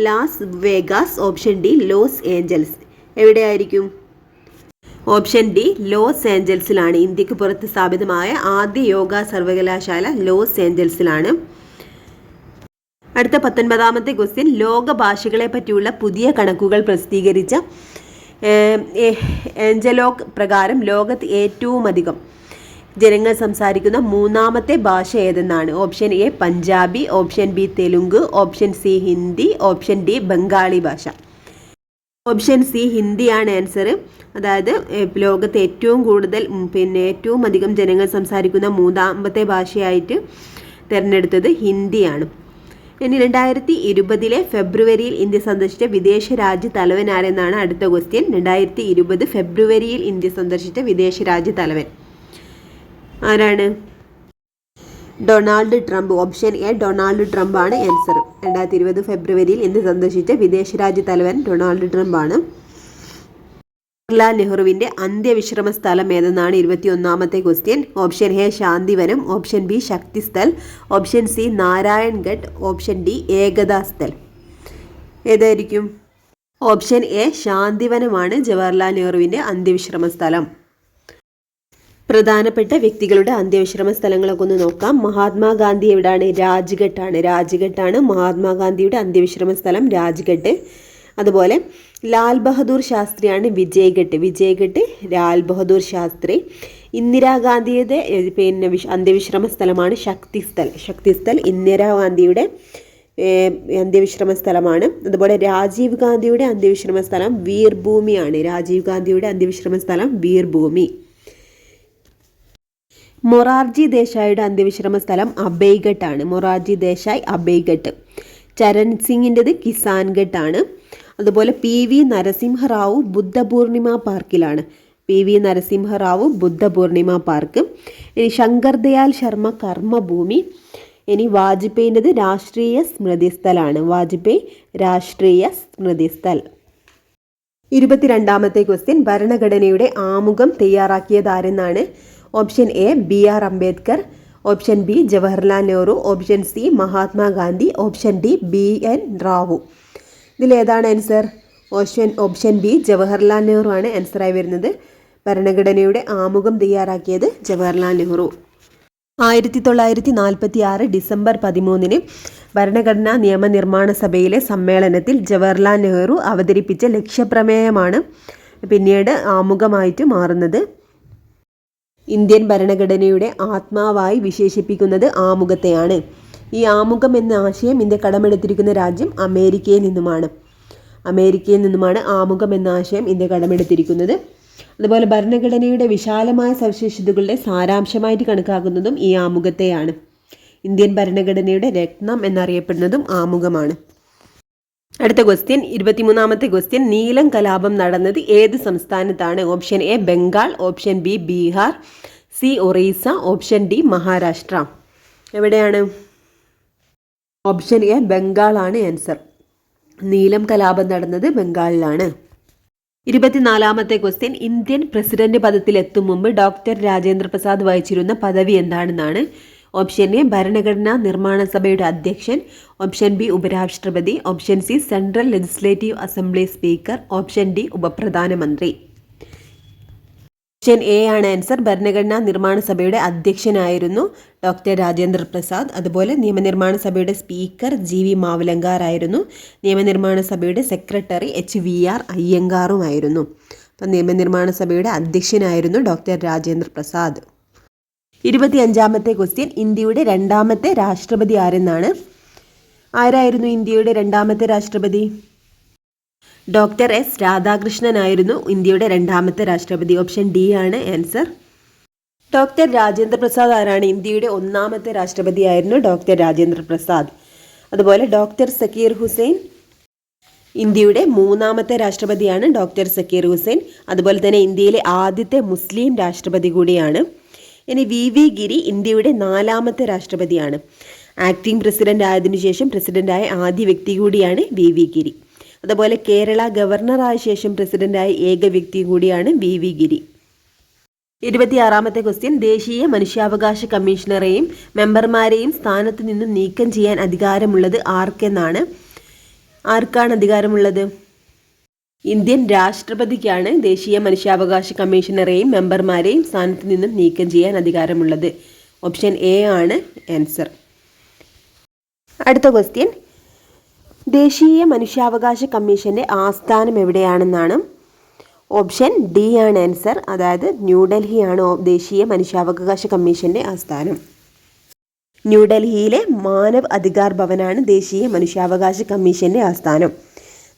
Las Vegas, option D Los Angeles. എവിടെയായിരിക്കും? ഓപ്ഷൻ ഡി ലോസ് ഏഞ്ചൽസിലാണ്. ഇന്ത്യക്ക് പുറത്ത് സ്ഥാപിതമായ ആദ്യ യോഗ സർവകലാശാല ലോസ് ഏഞ്ചൽസിലാണ്. അടുത്ത 19ാമത്തെ ക്വസ്റ്റ്യൻ, ലോക ഭാഷകളെ പറ്റിയുള്ള പുതിയ കണക്കുകൾ പ്രസിദ്ധീകരിച്ച എൻജലോക് പ്രകാരം ലോകത്ത് ഏറ്റവും അധികം ജനങ്ങൾ സംസാരിക്കുന്ന മൂന്നാമത്തെ ഭാഷ ഏതെന്നാണ്? Option A Punjabi, option B Telugu, option C Hindi, option D Bengali ഭാഷ. ഓപ്ഷൻ സി ഹിന്ദിയാണ് ആൻസർ. അതായത് ലോകത്ത് ഏറ്റവും കൂടുതൽ ഏറ്റവും അധികം ജനങ്ങൾ സംസാരിക്കുന്ന മൂന്നാമത്തെ ഭാഷയായിട്ട് തിരഞ്ഞെടുത്തത് ഹിന്ദിയാണ്. ഇനി 2020 ഫെബ്രുവരിയിൽ ഇന്ത്യ സന്ദർശിച്ച വിദേശ രാജ്യ തലവൻ ആരെന്നാണ് അടുത്ത ക്വസ്റ്റ്യൻ. 2020 ഫെബ്രുവരിയിൽ ഇന്ത്യ സന്ദർശിച്ച വിദേശ രാജ്യ തലവൻ ആരാണ്? Donald Trump. Option A Donald Trump ആണ് ആൻസർ. 2020 ഫെബ്രുവരിയിൽ ഇന്ത്യ സന്ദർശിച്ച വിദേശ രാജ്യ തലവൻ ഡൊണാൾഡ് ട്രംപ് ആണ്. ജവഹർലാൽ നെഹ്റുവിന്റെ അന്ത്യവിശ്രമ സ്ഥലം ഏതെന്നാണ് 21ാമത്തെ question. Option A Shantivan, option B Shakti Sthal, option C Narayan Ghat, option D Ekta Sthal. ഏതായിരിക്കും? ഓപ്ഷൻ എ ശാന്തിവനമാണ് ജവഹർലാൽ നെഹ്റുവിന്റെ അന്ത്യവിശ്രമ സ്ഥലം. പ്രധാനപ്പെട്ട വ്യക്തികളുടെ അന്ത്യവിശ്രമ സ്ഥലങ്ങളൊക്കെ ഒന്ന് നോക്കാം. മഹാത്മാഗാന്ധി എവിടെയാണ്? രാജ്ഘട്ടാണ്. രാജ്ഘട്ടാണ് മഹാത്മാഗാന്ധിയുടെ അന്ത്യവിശ്രമ സ്ഥലം, രാജ്ഘട്ട്. അതുപോലെ ലാൽ ബഹദൂർ ശാസ്ത്രിയാണ് വിജയ്ഘട്ട്. വിജയ്ഘട്ട് ലാൽ ബഹദൂർ ശാസ്ത്രി. ഇന്ദിരാഗാന്ധിയുടെ അന്ത്യവിശ്രമ സ്ഥലമാണ് ശക്തിസ്ഥൽ. ശക്തിസ്ഥൽ ഇന്ദിരാഗാന്ധിയുടെ അന്ത്യവിശ്രമ സ്ഥലമാണ്. അതുപോലെ രാജീവ് ഗാന്ധിയുടെ അന്ത്യവിശ്രമ സ്ഥലം വീർഭൂമിയാണ്. രാജീവ് ഗാന്ധിയുടെ അന്ത്യവിശ്രമ സ്ഥലം വീർഭൂമി. മൊറാർജി ദേശായിയുടെ അന്ത്യവിശ്രമ സ്ഥലം അബേഘട്ട് ആണ്. മൊറാർജി ദേശായി അബേഘട്ട്. ചരൺ സിംഗിൻ്റെത് കിസാൻഘട്ട് ആണ്. അതുപോലെ PV Narasimha Rao Buddha Purnima park. PV Narasimha Rao Buddha Purnima park. ഇനി ശങ്കർ ദയാൽ ശർമ്മ കർമ്മഭൂമി. ഇനി വാജ്പേയിൻ്റെത് രാഷ്ട്രീയ സ്മൃതി സ്ഥലാണ്. വാജ്പേയി രാഷ്ട്രീയ സ്മൃതി സ്ഥൽ. 22ാമത്തെ ക്വസ്റ്റ്യൻ, ഭരണഘടനയുടെ ആമുഖം തയ്യാറാക്കിയതാരെന്നാണ്? Option A BR Ambedkar, option B Jawaharlal Nehru, option C Mahatma Gandhi, option D BN Rao. ഇതിലേതാണ് answer? Option B Jawaharlal Nehru ആണ് ആൻസറായി വരുന്നത്. ഭരണഘടനയുടെ ആമുഖം തയ്യാറാക്കിയത് ജവഹർലാൽ നെഹ്റു. 1946 ഡിസംബർ 13 ഭരണഘടനാ നിയമനിർമ്മാണ സഭയിലെ സമ്മേളനത്തിൽ ജവഹർലാൽ നെഹ്റു അവതരിപ്പിച്ച ലക്ഷ്യപ്രമേയമാണ് പിന്നീട് ആമുഖമായിട്ട് മാറുന്നത്. ഇന്ത്യൻ ഭരണഘടനയുടെ ആത്മാവായി വിശേഷിപ്പിക്കുന്നത് ആമുഖത്തെയാണ്. ഈ ആമുഖം എന്ന ആശയം ഇന്ത്യ കടമെടുത്തിരിക്കുന്ന രാജ്യം അമേരിക്കയിൽ നിന്നുമാണ് ആമുഖം എന്ന ആശയം ഇന്ത്യ കടമെടുത്തിരിക്കുന്നത്. അതുപോലെ ഭരണഘടനയുടെ വിശാലമായ സവിശേഷതകളുടെ സാരാംശമായിട്ട് കണക്കാക്കുന്നതും ഈ ആമുഖത്തെയാണ്. ഇന്ത്യൻ ഭരണഘടനയുടെ രത്നം എന്നറിയപ്പെടുന്നതും ആമുഖമാണ്. അടുത്ത ക്വസ്റ്റ്യൻ, 23ാമത്തെ ക്വസ്റ്റ്യൻ, നീലം കലാപം നടന്നത് ഏത് സംസ്ഥാനത്താണ്? Option A Bengal, option B Bihar, C Orissa, option D Maharashtra. എവിടെയാണ്? ഓപ്ഷൻ എ ബംഗാളാണ് ആൻസർ. നീലം കലാപം നടന്നത് ബംഗാളിലാണ്. 24ാമത്തെ ക്വസ്റ്റ്യൻ, ഇന്ത്യൻ പ്രസിഡന്റ് പദത്തിലെത്തും മുമ്പ് ഡോക്ടർ രാജേന്ദ്ര പ്രസാദ് വഹിച്ചിരുന്ന പദവി എന്താണെന്നാണ്? ഓപ്ഷൻ എ ഭരണഘടനാ നിർമ്മാണ സഭയുടെ അധ്യക്ഷൻ, ഓപ്ഷൻ ബി ഉപരാഷ്ട്രപതി, option C central legislative assembly speaker, option D ഉപപ്രധാനമന്ത്രി. ഓപ്ഷൻ എ ആണ് ആൻസർ. ഭരണഘടനാ നിർമ്മാണ സഭയുടെ അധ്യക്ഷനായിരുന്നു ഡോക്ടർ രാജേന്ദ്ര പ്രസാദ്. അതുപോലെ നിയമനിർമ്മാണ സഭയുടെ സ്പീക്കർ GV മാവലങ്കാർ ആയിരുന്നു. നിയമനിർമ്മാണ സഭയുടെ സെക്രട്ടറി HVR അയ്യങ്കാറുമായിരുന്നു. അപ്പം നിയമനിർമ്മാണ സഭയുടെ അധ്യക്ഷനായിരുന്നു ഡോക്ടർ രാജേന്ദ്ര പ്രസാദ്. 25ാമത്തെ ക്വസ്റ്റ്യൻ, ഇന്ത്യയുടെ രണ്ടാമത്തെ രാഷ്ട്രപതി ആരെന്നാണ്? ആരായിരുന്നു ഇന്ത്യയുടെ രണ്ടാമത്തെ രാഷ്ട്രപതി? ഡോക്ടർ എസ് രാധാകൃഷ്ണനായിരുന്നു ഇന്ത്യയുടെ രണ്ടാമത്തെ രാഷ്ട്രപതി. ഓപ്ഷൻ ഡി ആണ് ആൻസർ. ഡോക്ടർ രാജേന്ദ്ര പ്രസാദ് ആരാണ്? ഇന്ത്യയുടെ ഒന്നാമത്തെ രാഷ്ട്രപതിയായിരുന്നു ഡോക്ടർ രാജേന്ദ്ര പ്രസാദ്. അതുപോലെ ഡോക്ടർ സക്കീർ ഹുസൈൻ ഇന്ത്യയുടെ മൂന്നാമത്തെ രാഷ്ട്രപതിയാണ് ഡോക്ടർ സക്കീർ ഹുസൈൻ. അതുപോലെ തന്നെ ഇന്ത്യയിലെ ആദ്യത്തെ മുസ്ലിം രാഷ്ട്രപതി കൂടിയാണ്. ഇനി വി ഗിരി ഇന്ത്യയുടെ നാലാമത്തെ രാഷ്ട്രപതിയാണ്. ആക്ടിംഗ് പ്രസിഡന്റ് ആയതിനു ശേഷം പ്രസിഡന്റായ ആദ്യ വ്യക്തി കൂടിയാണ് വി ഗിരി. അതുപോലെ കേരള ഗവർണറായ ശേഷം പ്രസിഡന്റായ ഏക വ്യക്തി കൂടിയാണ് വി ഗിരി. 26ാമത്തെ ക്വസ്റ്റ്യൻ, ദേശീയ മനുഷ്യാവകാശ കമ്മീഷണറെയും മെമ്പർമാരെയും സ്ഥാനത്ത് നിന്നും നീക്കം ചെയ്യാൻ അധികാരമുള്ളത് ആർക്കെന്നാണ്? ആർക്കാണ് അധികാരമുള്ളത്? ഇന്ത്യൻ രാഷ്ട്രപതിക്കാണ് ദേശീയ മനുഷ്യാവകാശ കമ്മീഷണറെയും മെമ്പർമാരെയും സ്ഥാനത്ത് നിന്നും നീക്കം ചെയ്യാൻ അധികാരമുള്ളത്. ഓപ്ഷൻ എ ആണ് ആൻസർ. അടുത്ത ക്വസ്റ്റ്യൻ, ദേശീയ മനുഷ്യാവകാശ കമ്മീഷന്റെ ആസ്ഥാനം എവിടെയാണെന്നാണ്? ഓപ്ഷൻ ഡി ആണ് ആൻസർ. അതായത് ന്യൂഡൽഹിയാണ് ദേശീയ മനുഷ്യാവകാശ കമ്മീഷന്റെ ആസ്ഥാനം. ന്യൂഡൽഹിയിലെ മാനവ് അധികാർ ഭവനാണ് ദേശീയ മനുഷ്യാവകാശ കമ്മീഷന്റെ ആസ്ഥാനം.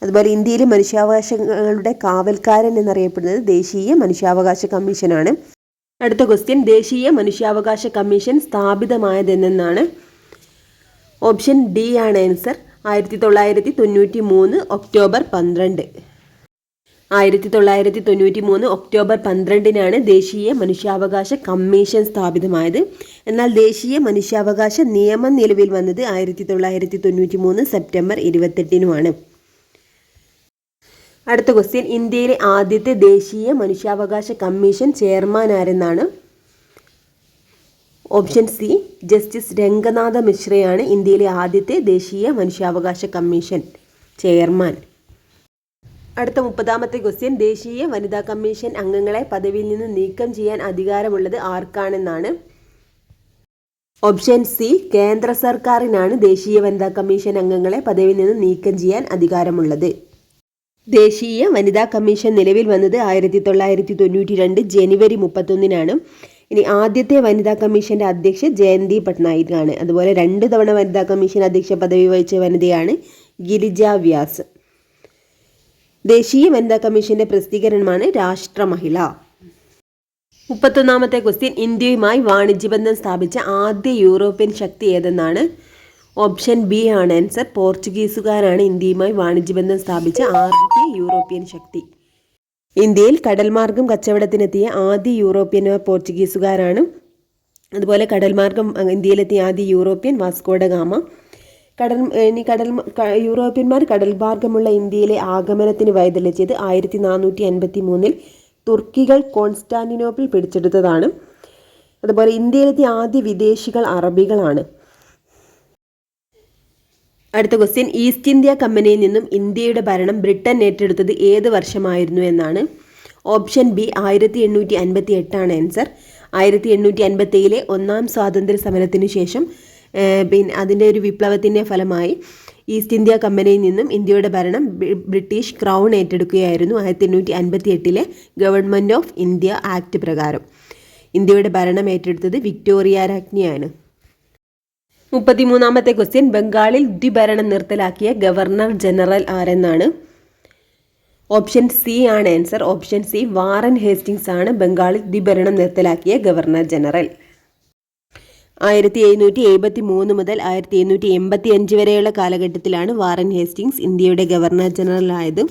അതുപോലെ ഇന്ത്യയിലെ മനുഷ്യാവകാശങ്ങളുടെ കാവൽക്കാരൻ എന്നറിയപ്പെടുന്നത് ദേശീയ മനുഷ്യാവകാശ കമ്മീഷനാണ്. അടുത്ത ക്വസ്റ്റ്യൻ, ദേശീയ മനുഷ്യാവകാശ കമ്മീഷൻ സ്ഥാപിതമായതെന്നാണ്? ഓപ്ഷൻ ഡി ആണ് ആൻസർ. 1993 ഒക്ടോബർ 12. 1993 ഒക്ടോബർ 12-നാണ് ദേശീയ മനുഷ്യാവകാശ കമ്മീഷൻ സ്ഥാപിതമായത്. എന്നാൽ ദേശീയ മനുഷ്യാവകാശ നിയമം നിലവിൽ വന്നത് 1993 സെപ്റ്റംബർ 28-നുമാണ്. അടുത്ത ക്വസ്റ്റ്യൻ, ഇന്ത്യയിലെ ആദ്യത്തെ ദേശീയ മനുഷ്യാവകാശ കമ്മീഷൻ ചെയർമാൻ ആരെന്നാണ്? ഓപ്ഷൻ സി, ജസ്റ്റിസ് രംഗനാഥ മിശ്രയാണ് ഇന്ത്യയിലെ ആദ്യത്തെ ദേശീയ മനുഷ്യാവകാശ കമ്മീഷൻ ചെയർമാൻ. അടുത്ത 30ാമത്തെ ക്വസ്റ്റ്യൻ, ദേശീയ വനിതാ കമ്മീഷൻ അംഗങ്ങളെ പദവിയിൽ നിന്ന് നീക്കം ചെയ്യാൻ അധികാരമുള്ളത് ആർക്കാണെന്നാണ്? ഓപ്ഷൻ സി, കേന്ദ്ര സർക്കാരിനാണ് ദേശീയ വനിതാ കമ്മീഷൻ അംഗങ്ങളെ പദവിയിൽ നിന്ന് നീക്കം ചെയ്യാൻ അധികാരമുള്ളത്. ദേശീയ വനിതാ കമ്മീഷൻ നിലവിൽ വന്നത് 1992 ജനുവരി 31-നാണ്. ഇനി ആദ്യത്തെ വനിതാ കമ്മീഷന്റെ അധ്യക്ഷ ജയന്തി പട്നായിക് ആണ്. അതുപോലെ 2 തവണ വനിതാ കമ്മീഷൻ അധ്യക്ഷ പദവി വഹിച്ച വനിതയാണ് ഗിരിജ വ്യാസ്. ദേശീയ വനിതാ കമ്മീഷന്റെ പ്രസിദ്ധീകരണമാണ് രാഷ്ട്രമഹിള. 31ാമത്തെ ക്വസ്റ്റ്യൻ, ഇന്ത്യയുമായി വാണിജ്യബന്ധം സ്ഥാപിച്ച ആദ്യ യൂറോപ്യൻ ശക്തി ഏതെന്നാണ്? ഓപ്ഷൻ ബി ആണ് ആൻസർ. പോർച്ചുഗീസുകാരാണ് ഇന്ത്യയുമായി വാണിജ്യബന്ധം സ്ഥാപിച്ച ആദ്യ യൂറോപ്യൻ ശക്തി. ഇന്ത്യയിൽ കടൽമാർഗം കച്ചവടത്തിനെത്തിയ ആദ്യ യൂറോപ്യന്മാർ പോർച്ചുഗീസുകാരാണ്. അതുപോലെ കടൽമാർഗം ഇന്ത്യയിലെത്തിയ ആദ്യ യൂറോപ്യൻ വാസ്കോഡ ഗാമ. യൂറോപ്യന്മാർ കടൽമാർഗമുള്ള ഇന്ത്യയിലെ ആഗമനത്തിന് വഴിതെളിച്ചത് 1453 തുർക്കികൾ കോൺസ്റ്റാന്റിനോപ്പിൾ പിടിച്ചെടുത്തതാണ്. അതുപോലെ ഇന്ത്യയിലെത്തിയ ആദ്യ വിദേശികൾ അറബികളാണ്. അടുത്ത ക്വസ്റ്റ്യൻ, ഈസ്റ്റ് ഇന്ത്യ കമ്പനിയിൽ നിന്നും ഇന്ത്യയുടെ ഭരണം ബ്രിട്ടൻ ഏറ്റെടുത്തത് ഏത് വർഷമായിരുന്നു എന്നാണ്? ഓപ്ഷൻ ബി 1858 ആണ് ആൻസർ. 1857 ഒന്നാം സ്വാതന്ത്ര്യ സമരത്തിനു ശേഷം അതിൻ്റെ ഒരു വിപ്ലവത്തിൻ്റെ ഫലമായി ഈസ്റ്റ് ഇന്ത്യ കമ്പനിയിൽ നിന്നും ഇന്ത്യയുടെ ഭരണം ബ്രിട്ടീഷ് ക്രൗൺ ഏറ്റെടുക്കുകയായിരുന്നു. 1858 ഗവൺമെൻറ് ഓഫ് ഇന്ത്യ ആക്ട് പ്രകാരം ഇന്ത്യയുടെ ഭരണം ഏറ്റെടുത്തത് വിക്ടോറിയ രാജ്ഞിയാണ്. 33ാമത്തെ ക്വസ്റ്റ്യൻ, ബംഗാളിൽ ദ്വിഭരണം നിർത്തലാക്കിയ ഗവർണർ ജനറൽ ആരെന്നാണ്? ഓപ്ഷൻ സി ആണ് answer. Option C, Warren Hastings ആണ് ബംഗാളിൽ ദ്വിഭരണം നിർത്തലാക്കിയ ഗവർണർ ജനറൽ. 1773 മുതൽ 1785 വരെയുള്ള കാലഘട്ടത്തിലാണ് വാറൻ ഹേസ്റ്റിങ്സ് ഇന്ത്യയുടെ ഗവർണർ ജനറൽ ആയത്.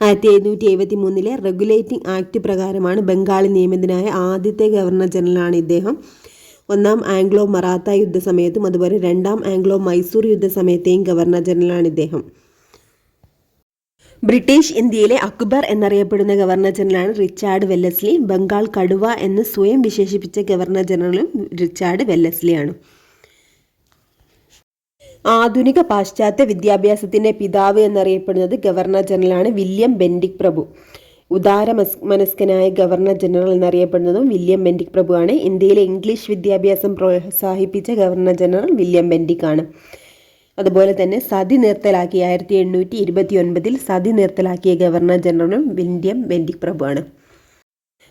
1773 റെഗുലേറ്റിംഗ് ആക്ട് പ്രകാരമാണ് ബംഗാളിൽ നിയമിതനായ ആദ്യത്തെ ഗവർണർ ജനറലാണ് ഇദ്ദേഹം. ഒന്നാം ആംഗ്ലോ മറാത്ത യുദ്ധസമയത്തും അതുപോലെ രണ്ടാം ആംഗ്ലോ മൈസൂർ യുദ്ധസമയത്തെയും ഗവർണർ ജനറലാണ് ഇദ്ദേഹം. ബ്രിട്ടീഷ് ഇന്ത്യയിലെ അക്ബർ എന്നറിയപ്പെടുന്ന ഗവർണർ ജനറലാണ് റിച്ചാർഡ് വെല്ലസ്ലി. ബംഗാൾ കടുവ എന്ന് സ്വയം വിശേഷിപ്പിച്ച ഗവർണർ ജനറലും റിച്ചാർഡ് വെല്ലസ്ലിയാണ്. ആധുനിക പാശ്ചാത്യ വിദ്യാഭ്യാസത്തിൻ്റെ പിതാവ് എന്നറിയപ്പെടുന്നത് ഗവർണർ ജനറലാണ് വില്യം ബെൻഡിക് പ്രഭു. ഉദാരമനസ്കനായ ഗവർണർ ജനറൽ എന്നറിയപ്പെടുന്നതും വില്യം ബെൻഡിക് പ്രഭുവാണ്. ഇന്ത്യയിലെ ഇംഗ്ലീഷ് വിദ്യാഭ്യാസം പ്രോത്സാഹിപ്പിച്ച ഗവർണർ ജനറൽ വില്യം ബെൻഡിക് ആണ്. അതുപോലെ തന്നെ സതി നിർത്തലാക്കിയ 1829 സതി നിർത്തലാക്കിയ ഗവർണർ ജനറലും വില്യം ബെൻഡിക് പ്രഭുവാണ്.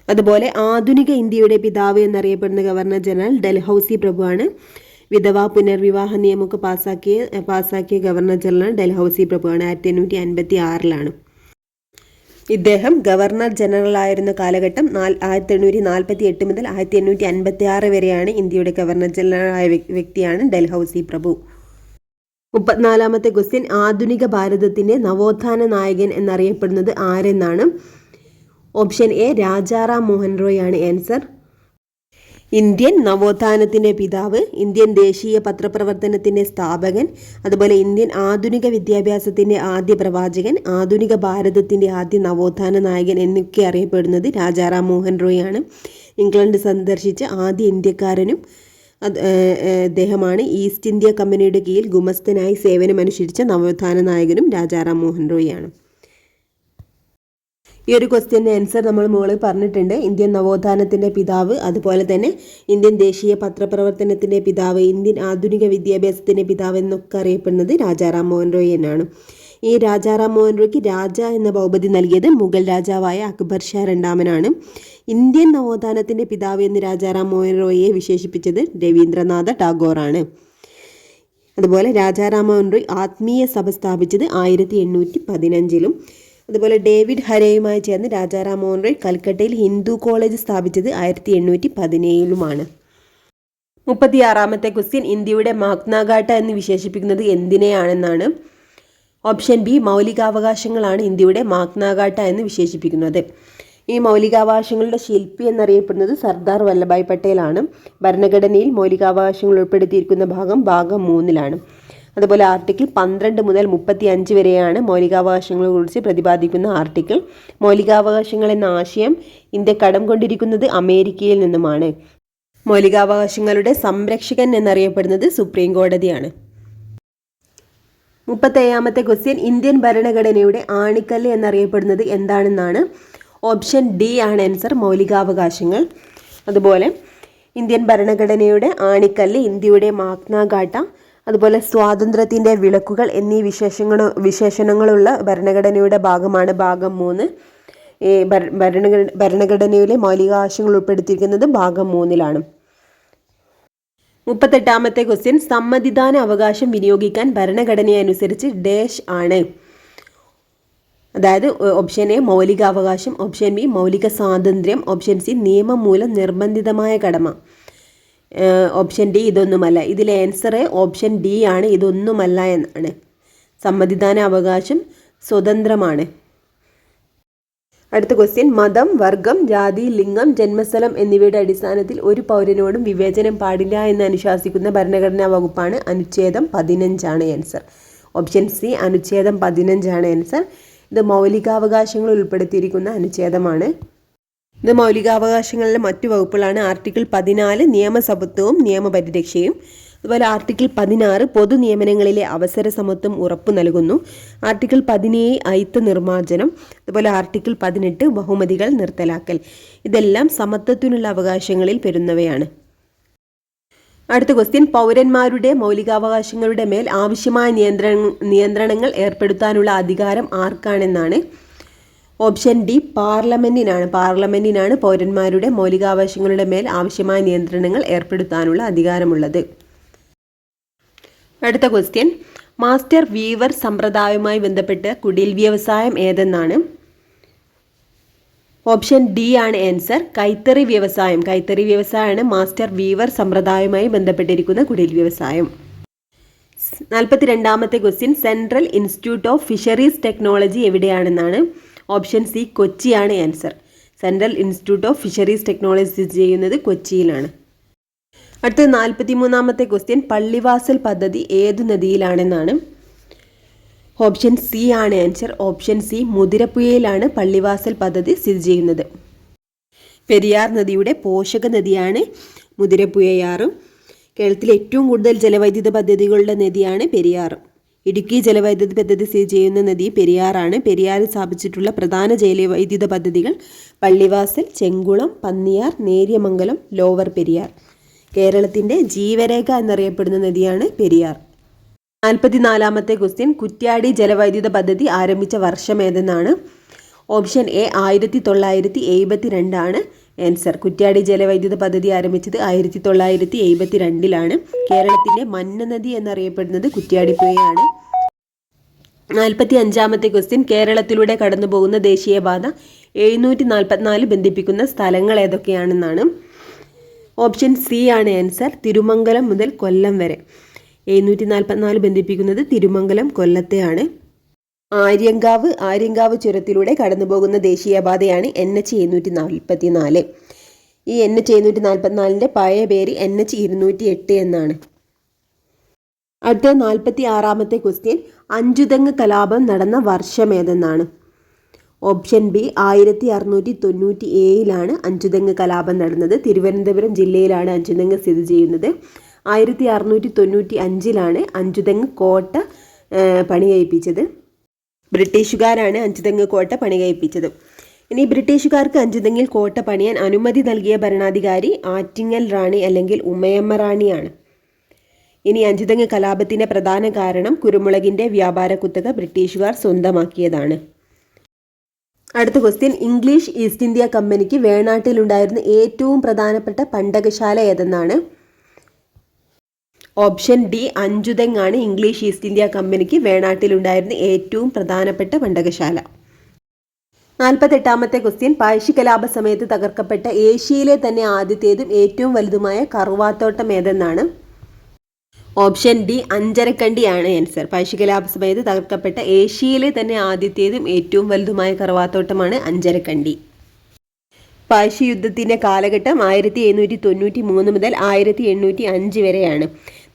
അതുപോലെ ആധുനിക ഇന്ത്യയുടെ പിതാവ് എന്നറിയപ്പെടുന്ന ഗവർണർ ജനറൽ ഡൽഹൌസി പ്രഭുവാണ്. വിധവാ പുനർവിവാഹ നിയമമൊക്കെ പാസാക്കിയ ഗവർണർ ജനറൽ ഡൽഹൌസി പ്രഭുവാണ്. 1856 ഇദ്ദേഹം ഗവർണർ ജനറൽ ആയിരുന്ന കാലഘട്ടം 1848 മുതൽ 1856 വരെയാണ്. ഇന്ത്യയുടെ ഗവർണർ ജനറൽ ആയ വ്യക്തിയാണ് ഡൽഹൌസി പ്രഭു. 34ാമത്തെ ക്വസ്റ്റ്യൻ, ആധുനിക ഭാരതത്തിന്റെ നവോത്ഥാന നായകൻ എന്നറിയപ്പെടുന്നത് ആരെന്നാണ്? ഓപ്ഷൻ എ രാജാറാം മോഹൻ റോയ് ആണ് ആൻസർ. ഇന്ത്യൻ നവോത്ഥാനത്തിന്റെ പിതാവ്, ഇന്ത്യൻ ദേശീയ പത്രപ്രവർത്തനത്തിന്റെ സ്ഥാപകൻ, അതുപോലെ ഇന്ത്യൻ ആധുനിക വിദ്യാഭ്യാസത്തിന്റെ ആദ്യ പ്രവാചകൻ, ആധുനിക ഭാരതത്തിന്റെ ആദ്യ നവോത്ഥാന നായകൻ എന്നൊക്കെ അറിയപ്പെടുന്നത് രാജാറാം മോഹൻ റോയ് ആണ്. ഇംഗ്ലണ്ട് സന്ദർശിച്ച ആദ്യ ഇന്ത്യക്കാരനും അദ്ദേഹമാണ്. ഈസ്റ്റ് ഇന്ത്യ കമ്പനിയുടെ കീഴിൽ ഗുമസ്തനായി സേവനമനുഷ്ഠിച്ച നവോത്ഥാന നായകനും രാജാറാം മോഹൻ റോയ് ആണ്. ഈ ഒരു ക്വസ്റ്റ്യൻ്റെ ആൻസർ നമ്മൾ മുകളിൽ പറഞ്ഞിട്ടുണ്ട്. ഇന്ത്യൻ നവോത്ഥാനത്തിൻ്റെ പിതാവ്, അതുപോലെ തന്നെ ഇന്ത്യൻ ദേശീയ പത്രപ്രവർത്തനത്തിൻ്റെ പിതാവ്, ഇന്ത്യൻ ആധുനിക വിദ്യാഭ്യാസത്തിൻ്റെ പിതാവ് എന്നൊക്കെ അറിയപ്പെടുന്നത് രാജാറാം മോഹൻ റോയ് എന്നാണ്. ഈ രാജാറാം മോഹൻ റോയ്ക്ക് രാജ എന്ന ബഹുമതി നൽകിയത് മുഗൾ രാജാവായ അക്ബർ ഷാ രണ്ടാമനാണ്. ഇന്ത്യൻ നവോത്ഥാനത്തിൻ്റെ പിതാവ് എന്ന് രാജാറാം മോഹൻ റോയിയെ വിശേഷിപ്പിച്ചത് രവീന്ദ്രനാഥ ടാഗോറാണ്. അതുപോലെ രാജാറാം മോഹൻ റോയ് ആത്മീയ സഭ സ്ഥാപിച്ചത് 1815. അതുപോലെ ഡേവിഡ് ഹരയുമായി ചേർന്ന് രാജാറാം മോഹൻ റോയ് കൽക്കട്ടയിൽ ഹിന്ദു കോളേജ് സ്ഥാപിച്ചത് 1817 36ാമത്തെ ക്വസ്റ്റ്യൻ, ഇന്ത്യയുടെ മാഗ്നാകാട്ട എന്ന് വിശേഷിപ്പിക്കുന്നത് എന്തിനെയാണെന്നാണ്? ഓപ്ഷൻ ബി മൗലികാവകാശങ്ങളാണ് ഇന്ത്യയുടെ മാഗ്നാകാട്ട എന്ന് വിശേഷിപ്പിക്കുന്നത്. ഈ മൗലികാവകാശങ്ങളുടെ ശില്പി എന്നറിയപ്പെടുന്നത് സർദാർ വല്ലഭായ് പട്ടേലാണ്. ഭരണഘടനയിൽ മൗലികാവകാശങ്ങൾ ഉൾപ്പെടുത്തിയിരിക്കുന്ന ഭാഗം 3 അതുപോലെ ആർട്ടിക്കിൾ 12 മുതൽ 35 വരെയാണ് മൗലികാവകാശങ്ങളെക്കുറിച്ച് പ്രതിപാദിക്കുന്ന ആർട്ടിക്കിൾ. മൗലികാവകാശങ്ങൾ എന്ന ആശയം ഇന്ത്യ കടം കൊണ്ടിരിക്കുന്നത് അമേരിക്കയിൽ നിന്നുമാണ്. മൗലികാവകാശങ്ങളുടെ സംരക്ഷകൻ എന്നറിയപ്പെടുന്നത് സുപ്രീം കോടതിയാണ്. 37ാമത്തെ ക്വസ്റ്റ്യൻ, ഇന്ത്യൻ ഭരണഘടനയുടെ ആണിക്കല്ല് എന്നറിയപ്പെടുന്നത് എന്താണെന്നാണ്? ഓപ്ഷൻ ഡി ആണ് ആൻസർ, മൗലികാവകാശങ്ങൾ. അതുപോലെ ഇന്ത്യൻ ഭരണഘടനയുടെ ആണിക്കല്ല്, ഇന്ത്യയുടെ മാഗ്നാകാട്ട, അതുപോലെ സ്വാതന്ത്ര്യത്തിൻ്റെ വിളക്കുകൾ എന്നീ വിശേഷണങ്ങളുള്ള ഭരണഘടനയുടെ ഭാഗമാണ് ഭാഗം 3. ഈ ഭരണഘടനയിലെ മൗലികാവകാശങ്ങൾ ഉൾപ്പെടുത്തിയിരിക്കുന്നത് ഭാഗം 3 38ാമത്തെ ക്വസ്റ്റ്യൻ, സമ്മതിദാന അവകാശം വിനിയോഗിക്കാൻ ഭരണഘടനയനുസരിച്ച് ഡാഷ് ആണ്. അതായത് ഓപ്ഷൻ എ മൗലികാവകാശം, ഓപ്ഷൻ ബി മൗലിക സ്വാതന്ത്ര്യം, ഓപ്ഷൻ സി നിയമം മൂലം നിർബന്ധിതമായ കടമ, ഓപ്ഷൻ ഡി ഇതൊന്നുമല്ല. ഇതിലെ ആൻസർ ഓപ്ഷൻ ഡി ആണ്, ഇതൊന്നുമല്ല എന്നാണ്. സമ്മതിദാന അവകാശം സ്വതന്ത്രമാണ്. അടുത്ത ക്വസ്റ്റ്യൻ, മതം, വർഗം, ജാതി, ലിംഗം, ജന്മസ്ഥലം എന്നിവയുടെ അടിസ്ഥാനത്തിൽ ഒരു പൗരനോടും വിവേചനം പാടില്ല എന്ന് അനുശാസിക്കുന്ന ഭരണഘടനാ വകുപ്പാണ് അനുച്ഛേദം 15 ആണ് ആൻസർ. ഓപ്ഷൻ സി അനുച്ഛേദം 15 ആണ് ആൻസർ. ഇത് മൗലികാവകാശങ്ങൾ ഉൾപ്പെടുത്തിയിരിക്കുന്ന അനുച്ഛേദമാണ്. ഇത് മൗലികാവകാശങ്ങളിലെ മറ്റു വകുപ്പുകളാണ്. ആർട്ടിക്കിൾ 14 നിയമസമത്വവും നിയമപരിരക്ഷയും. അതുപോലെ ആർട്ടിക്കിൾ 16 പൊതു നിയമനങ്ങളിലെ അവസര സമത്വം ഉറപ്പു നൽകുന്നു. ആർട്ടിക്കിൾ 17 അയിത്ത നിർമ്മാർജ്ജനം. അതുപോലെ ആർട്ടിക്കിൾ 18 ബഹുമതികൾ നിർത്തലാക്കൽ. ഇതെല്ലാം സമത്വത്തിനുള്ള അവകാശങ്ങളിൽ പെടുന്നവയാണ്. അടുത്ത ക്വസ്റ്റ്യൻ, പൗരന്മാരുടെ മൗലികാവകാശങ്ങളുടെ മേൽ ആവശ്യമായ നിയന്ത്രണങ്ങൾ ഏർപ്പെടുത്താനുള്ള അധികാരം ആർക്കാണെന്നാണ്? Option D പാർലമെന്റിനാണ്. പാർലമെന്റിനാണ് പൗരന്മാരുടെ മൗലികാവകാശങ്ങളുടെ മേൽ ആവശ്യമായ നിയന്ത്രണങ്ങൾ ഏർപ്പെടുത്താനുള്ള അധികാരമുള്ളത്. അടുത്ത ക്വസ്റ്റ്യൻ, മാസ്റ്റർ വീവർ സമ്പ്രദായവുമായി ബന്ധപ്പെട്ട് കുടിൽ വ്യവസായം ഏതെന്നാണ്? ഓപ്ഷൻ ഡി ആണ് ആൻസർ, കൈത്തറി വ്യവസായം. കൈത്തറി വ്യവസായമാണ് മാസ്റ്റർ വീവർ സമ്പ്രദായവുമായി ബന്ധപ്പെട്ടിരിക്കുന്ന കുടിൽ വ്യവസായം. 42ാമത്തെ question, central institute of fisheries technology എവിടെയാണെന്നാണ്? ഓപ്ഷൻ സി കൊച്ചിയാണ് answer. Central institute of fisheries technology സ്ഥിതി ചെയ്യുന്നത് കൊച്ചിയിലാണ്. അടുത്ത 43ാമത്തെ ക്വസ്റ്റ്യൻ, പള്ളിവാസൽ പദ്ധതി ഏതു നദിയിലാണെന്നാണ്? ഓപ്ഷൻ സി ആണ് ആൻസർ. ഓപ്ഷൻ സി മുതിരപ്പുഴയിലാണ് പള്ളിവാസൽ പദ്ധതി സ്ഥിതി ചെയ്യുന്നത്. പെരിയാർ നദിയുടെ പോഷക നദിയാണ് മുതിരപ്പുഴയാറ്. കേരളത്തിലെ ഏറ്റവും കൂടുതൽ ജലവൈദ്യുത പദ്ധതികളുടെ നദിയാണ് പെരിയാർ. ഇടുക്കി ജലവൈദ്യുത പദ്ധതി സ്ഥിതി ചെയ്യുന്ന നദി പെരിയാറാണ്. പെരിയാറിൽ സ്ഥാപിച്ചിട്ടുള്ള പ്രധാന ജലവൈദ്യുത പദ്ധതികൾ പള്ളിവാസൽ, ചെങ്കുളം, പന്നിയാർ, നേര്യമംഗലം, ലോവർ പെരിയാർ. കേരളത്തിൻ്റെ ജീവരേഖ എന്നറിയപ്പെടുന്ന നദിയാണ് പെരിയാർ. 44ാമത്തെ ക്വസ്റ്റ്യൻ, കുറ്റ്യാടി ജലവൈദ്യുത പദ്ധതി ആരംഭിച്ച വർഷം ഏതെന്നാണ്? ഓപ്ഷൻ എ 1972 ആണ് ആൻസർ. കുറ്റ്യാടി ജലവൈദ്യുത പദ്ധതി ആരംഭിച്ചത് 1972 കേരളത്തിൻ്റെ മന്ന നദി എന്നറിയപ്പെടുന്നത് കുറ്റ്യാടിപ്പുഴയാണ്. 45-ാമത്തെ ക്വസ്റ്റ്യൻ, കേരളത്തിലൂടെ കടന്നു പോകുന്ന ദേശീയപാത 744 ബന്ധിപ്പിക്കുന്ന സ്ഥലങ്ങൾ ഏതൊക്കെയാണെന്നാണ്. ഓപ്ഷൻ സി ആണ് ആൻസർ. തിരുമംഗലം മുതൽ കൊല്ലം വരെ. 744 ബന്ധിപ്പിക്കുന്നത് തിരുമംഗലം കൊല്ലത്തെയാണ്. ആര്യങ്കാവ് ചുരത്തിലൂടെ കടന്നുപോകുന്ന ദേശീയപാതയാണ് NH 744. ഈ NH 744 പഴയ പേര് NH 208 എന്നാണ്. അടുത്ത 46-ാമത്തെ ക്വസ്റ്റ്യൻ, അഞ്ചുതെങ്ങ് കലാപം നടന്ന വർഷം ഏതെന്നാണ്. ഓപ്ഷൻ ബി 1697 അഞ്ചുതെങ്ങ് കലാപം നടന്നത്. തിരുവനന്തപുരം ജില്ലയിലാണ് അഞ്ചുതെങ്ങ് സ്ഥിതി ചെയ്യുന്നത്. 1695 അഞ്ചുതെങ്ങ് കോട്ട പണി കഴിപ്പിച്ചത്. ബ്രിട്ടീഷുകാരാണ് അഞ്ചുതെങ്ങ് കോട്ട പണി കഴിപ്പിച്ചത്. ഇനി ബ്രിട്ടീഷുകാർക്ക് അഞ്ചുതെങ്ങിൽ കോട്ട പണിയാൻ അനുമതി നൽകിയ ഭരണാധികാരി ആറ്റിങ്ങൽ റാണി അല്ലെങ്കിൽ ഉമയമ്മ റാണിയാണ്. ഇനി അഞ്ചുതെങ്ങ് കലാപത്തിൻ്റെ പ്രധാന കാരണം കുരുമുളകിൻ്റെ വ്യാപാര കുത്തക ബ്രിട്ടീഷുകാർ സ്വന്തമാക്കിയതാണ്. അടുത്ത ക്വസ്റ്റ്യൻ, ഇംഗ്ലീഷ് ഈസ്റ്റ് ഇന്ത്യ കമ്പനിക്ക് വേണാട്ടിലുണ്ടായിരുന്ന ഏറ്റവും പ്രധാനപ്പെട്ട പണ്ടകശാല ഏതെന്നാണ്. ഓപ്ഷൻ ഡി അഞ്ചുതെങ്ങാണ് ഇംഗ്ലീഷ് ഈസ്റ്റ് ഇന്ത്യ കമ്പനിക്ക് വേണാട്ടിലുണ്ടായിരുന്ന ഏറ്റവും പ്രധാനപ്പെട്ട പണ്ടകശാല. 48-ാമത്തെ ക്വസ്റ്റ്യൻ, പഴശ്ശി കലാപ സമയത്ത് തകർക്കപ്പെട്ട ഏഷ്യയിലെ തന്നെ ആദ്യത്തേതും ഏറ്റവും വലുതുമായ കറുവാത്തോട്ടം ഏതെന്നാണ്. ഓപ്ഷൻ ഡി അഞ്ചരക്കണ്ടിയാണ് ആൻസർ. പഴശ്ശി കലാപ സമയത്ത് തകർക്കപ്പെട്ട ഏഷ്യയിലെ തന്നെ ആദ്യത്തേതും ഏറ്റവും വലുതുമായ കറുവാത്തോട്ടമാണ് അഞ്ചരക്കണ്ടി. പഴശ്ശി യുദ്ധത്തിൻ്റെ കാലഘട്ടം 1793 മുതൽ 1805 വരെയാണ്.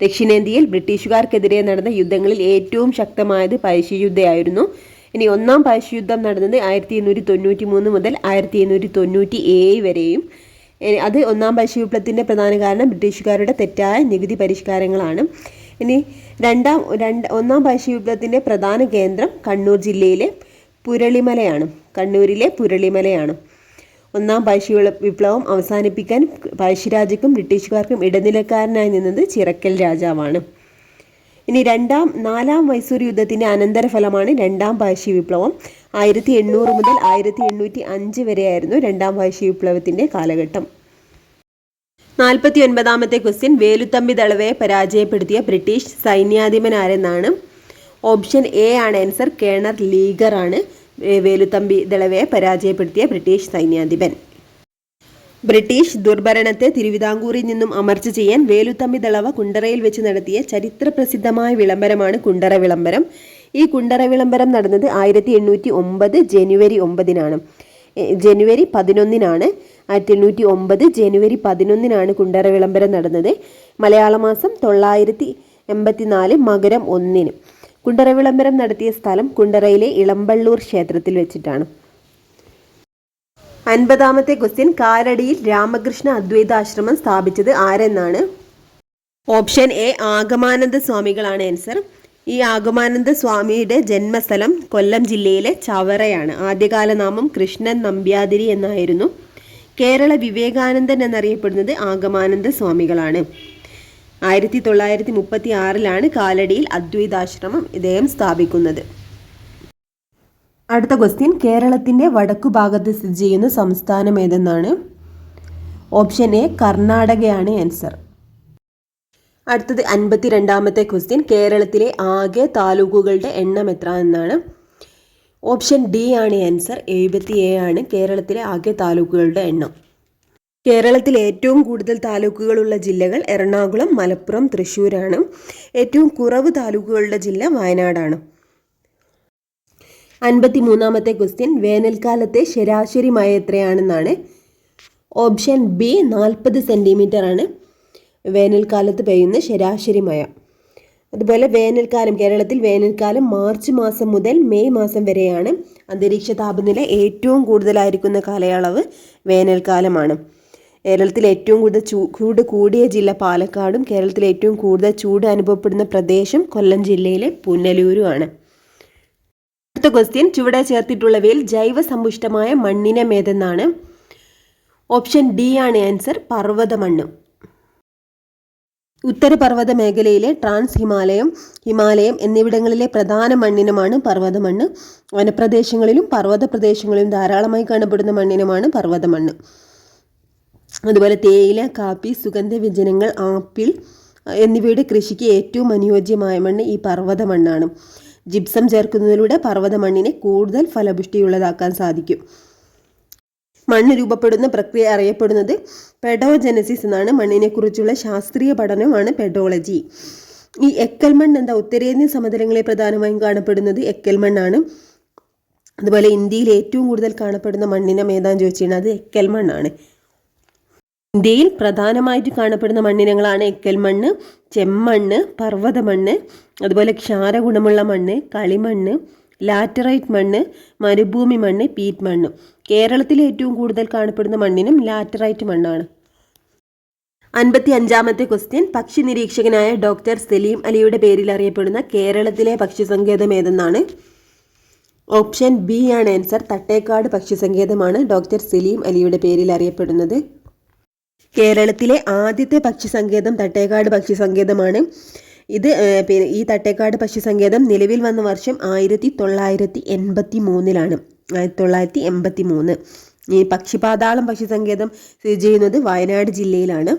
ദക്ഷിണേന്ത്യയിൽ ബ്രിട്ടീഷുകാർക്കെതിരെ നടന്ന യുദ്ധങ്ങളിൽ ഏറ്റവും ശക്തമായത് പഴശ്ശി യുദ്ധമായിരുന്നു. ഇനി ഒന്നാം പഴശ്ശി യുദ്ധം നടന്നത് 1893 മുതൽ 1897 വരെയും. അത് ഒന്നാം പഴശ്ശി വിപ്ലവത്തിൻ്റെ പ്രധാന കാരണം ബ്രിട്ടീഷുകാരുടെ തെറ്റായ നികുതി പരിഷ്കാരങ്ങളാണ്. ഇനി ഒന്നാം പഴശ്ശി വിപ്ലവത്തിൻ്റെ പ്രധാന കേന്ദ്രം കണ്ണൂർ ജില്ലയിലെ കണ്ണൂരിലെ പുരളിമലയാണ്. ഒന്നാം പഴശ്ശി വിപ്ലവം അവസാനിപ്പിക്കാൻ പഴശ്ശിരാജയ്ക്കും ബ്രിട്ടീഷുകാർക്കും ഇടനിലക്കാരനായി നിന്നത് ചിറക്കൽ രാജാവാണ്. ഇനി നാലാം മൈസൂർ യുദ്ധത്തിൻ്റെ അനന്തരഫലമാണ് രണ്ടാം പഴശ്ശി വിപ്ലവം. 1800 മുതൽ 1805 വരെയായിരുന്നു രണ്ടാം പഴശ്ശി വിപ്ലവത്തിൻ്റെ കാലഘട്ടം. 49-ാമത്തെ ക്വസ്റ്റ്യൻ, വേലുത്തമ്പി ദളവയെ പരാജയപ്പെടുത്തിയ ബ്രിട്ടീഷ് സൈന്യാധിപൻ ആരെന്നാണ്. ഓപ്ഷൻ എ ആണ് ആൻസർ. കേണൽ ലീഗർ ആണ് വേലുത്തമ്പി ദളവയെ പരാജയപ്പെടുത്തിയ ബ്രിട്ടീഷ് സൈന്യാധിപൻ. ബ്രിട്ടീഷ് ദുർഭരണത്തെ തിരുവിതാംകൂറിൽ നിന്നും അമർച്ച ചെയ്യാൻ വേലുത്തമ്പി ദളവ കുണ്ടറയിൽ വെച്ച് നടത്തിയ ചരിത്രപ്രസിദ്ധമായ വിളംബരമാണ് കുണ്ടറ വിളംബരം. ഈ കുണ്ടറ വിളംബരം നടന്നത് 1809 ജനുവരി 9 ജനുവരി 11 1809 ജനുവരി 11 കുണ്ടറ വിളംബരം നടന്നത്. മലയാള മാസം 984 മകരം 1. കുണ്ടറ വിളംബരം നടത്തിയ സ്ഥലം കുണ്ടറയിലെ ഇളമ്പള്ളൂർ ക്ഷേത്രത്തിൽ വെച്ചിട്ടാണ്. 50-ാമത്തെ ക്വസ്റ്റ്യൻ, കാലടിയിൽ രാമകൃഷ്ണ അദ്വൈതാശ്രമം സ്ഥാപിച്ചത് ആരെന്നാണ്. ഓപ്ഷൻ എ ആഗമാനന്ദ സ്വാമികളാണ് ആൻസർ. ഈ ആഗമാനന്ദ സ്വാമിയുടെ ജന്മസ്ഥലം കൊല്ലം ജില്ലയിലെ ചവറയാണ്. ആദ്യകാല നാമം കൃഷ്ണൻ നമ്പ്യാതിരി എന്നായിരുന്നു. കേരള വിവേകാനന്ദൻ എന്നറിയപ്പെടുന്നത് ആഗമാനന്ദ സ്വാമികളാണ്. 1936 കാലടിയിൽ അദ്വൈതാശ്രമം ഇദ്ദേഹം സ്ഥാപിക്കുന്നത്. അടുത്ത ക്വസ്റ്റ്യൻ, കേരളത്തിൻ്റെ വടക്കു ഭാഗത്ത് സ്ഥിതി ചെയ്യുന്ന സംസ്ഥാനം ഏതെന്നാണ്. ഓപ്ഷൻ എ കർണാടകയാണ് ആൻസർ. അടുത്തത് 52-ാമത്തെ ക്വസ്റ്റ്യൻ, കേരളത്തിലെ ആകെ താലൂക്കുകളുടെ എണ്ണം എത്ര എന്നാണ്. ഓപ്ഷൻ ഡി ആണ് ആൻസർ. 77 കേരളത്തിലെ ആകെ താലൂക്കുകളുടെ എണ്ണം. കേരളത്തിൽ ഏറ്റവും കൂടുതൽ താലൂക്കുകളുള്ള ജില്ലകൾ എറണാകുളം, മലപ്പുറം, തൃശ്ശൂരാണ്. ഏറ്റവും കുറവ് താലൂക്കുകളുള്ള ജില്ല വയനാടാണ്. 53-ാമത്തെ ക്വസ്റ്റ്യൻ, വേനൽക്കാലത്തെ ശരാശരി മഴ എത്രയാണെന്നാണ്. ഓപ്ഷൻ ബി 40 സെൻറ്റിമീറ്റർ ആണ് വേനൽക്കാലത്ത് പെയ്യുന്ന ശരാശരി മഴ. അതുപോലെ കേരളത്തിൽ വേനൽക്കാലം മാർച്ച് മാസം മുതൽ മെയ് മാസം വരെയാണ്. അന്തരീക്ഷ താപനില ഏറ്റവും കൂടുതലായിരിക്കുന്ന കാലയളവ് വേനൽക്കാലമാണ്. കേരളത്തിൽ ഏറ്റവും കൂടുതൽ ചൂട് കൂടിയ ജില്ല പാലക്കാടും കേരളത്തിൽ ഏറ്റവും കൂടുതൽ ചൂട് അനുഭവപ്പെടുന്ന പ്രദേശം കൊല്ലം ജില്ലയിലെ പുനലൂരുമാണ്. അടുത്ത ക്വസ്റ്റ്യൻ, ചുവടെ ചേർത്തിട്ടുള്ളവയിൽ ജൈവ സമ്പുഷ്ടമായ മണ്ണിനം ഏതെന്നാണ്. ഓപ്ഷൻ ഡി ആണ് ആൻസർ. പർവ്വത മണ്ണ്. ഉത്തരപർവ്വത മേഖലയിലെ ട്രാൻസ് ഹിമാലയം എന്നിവിടങ്ങളിലെ പ്രധാന മണ്ണിനമാണ് പർവ്വത മണ്ണ്. വനപ്രദേശങ്ങളിലും പർവ്വത പ്രദേശങ്ങളിലും ധാരാളമായി കാണപ്പെടുന്ന മണ്ണിനമാണ് പർവ്വത മണ്ണ്. അതുപോലെ തേയില, കാപ്പി, സുഗന്ധവ്യഞ്ജനങ്ങൾ, ആപ്പിൾ എന്നിവയുടെ കൃഷിക്ക് ഏറ്റവും അനുയോജ്യമായ മണ്ണ് ഈ പർവ്വത മണ്ണാണ്. ജിപ്സം ചേർക്കുന്നതിലൂടെ പർവ്വത മണ്ണിനെ കൂടുതൽ ഫലപുഷ്ടിയുള്ളതാക്കാൻ സാധിക്കും. മണ്ണ് രൂപപ്പെടുന്ന പ്രക്രിയ അറിയപ്പെടുന്നത് പെഡോജനസിസ് എന്നാണ്. മണ്ണിനെക്കുറിച്ചുള്ള ശാസ്ത്രീയ പഠനമാണ് പെഡോളജി. ഈ എക്കൽ മണ്ണ് എന്താ, ഉത്തരേന്ത്യൻ സമതലങ്ങളിൽ പ്രധാനമായും കാണപ്പെടുന്നത് എക്കൽ മണ്ണാണ്. അതുപോലെ ഇന്ത്യയിൽ ഏറ്റവും കൂടുതൽ കാണപ്പെടുന്ന മണ്ണിനം ഏതാന്ന് ചോദിച്ചാൽ അത് എക്കൽ മണ്ണാണ്. ഇന്ത്യയിൽ പ്രധാനമായിട്ട് കാണപ്പെടുന്ന മണ്ണിനങ്ങളാണ് എക്കൽ മണ്ണ്, ചെമ്മണ്ണ്, പർവ്വത മണ്ണ്, അതുപോലെ ക്ഷാരഗുണമുള്ള മണ്ണ്, കളിമണ്ണ്, ലാറ്ററൈറ്റ് മണ്ണ്, മരുഭൂമി മണ്ണ്, പീറ്റ് മണ്ണ്. കേരളത്തിലെ ഏറ്റവും കൂടുതൽ കാണപ്പെടുന്ന മണ്ണിനും ലാറ്ററൈറ്റ് മണ്ണാണ്. 55ാമത്തെ ക്വസ്റ്റ്യൻ, പക്ഷി നിരീക്ഷകനായ ഡോക്ടർ സലീം അലിയുടെ പേരിൽ അറിയപ്പെടുന്ന കേരളത്തിലെ പക്ഷി സങ്കേതം ഏതെന്നാണ്. ഓപ്ഷൻ ബി ആണ് ആൻസർ. തട്ടേക്കാട് പക്ഷി സങ്കേതമാണ് ഡോക്ടർ സലീം അലിയുടെ പേരിൽ അറിയപ്പെടുന്നത്. കേരളത്തിലെ ആദ്യത്തെ പക്ഷി സങ്കേതം തട്ടേക്കാട് പക്ഷി സങ്കേതമാണ്. ഈ തട്ടേക്കാട് പക്ഷി സങ്കേതം നിലവിൽ വന്ന വർഷം 1983 1983. ഈ പക്ഷിപാതാളം പക്ഷി സങ്കേതം സ്ഥിതി ചെയ്യുന്നത് വയനാട് ജില്ലയിലാണ്.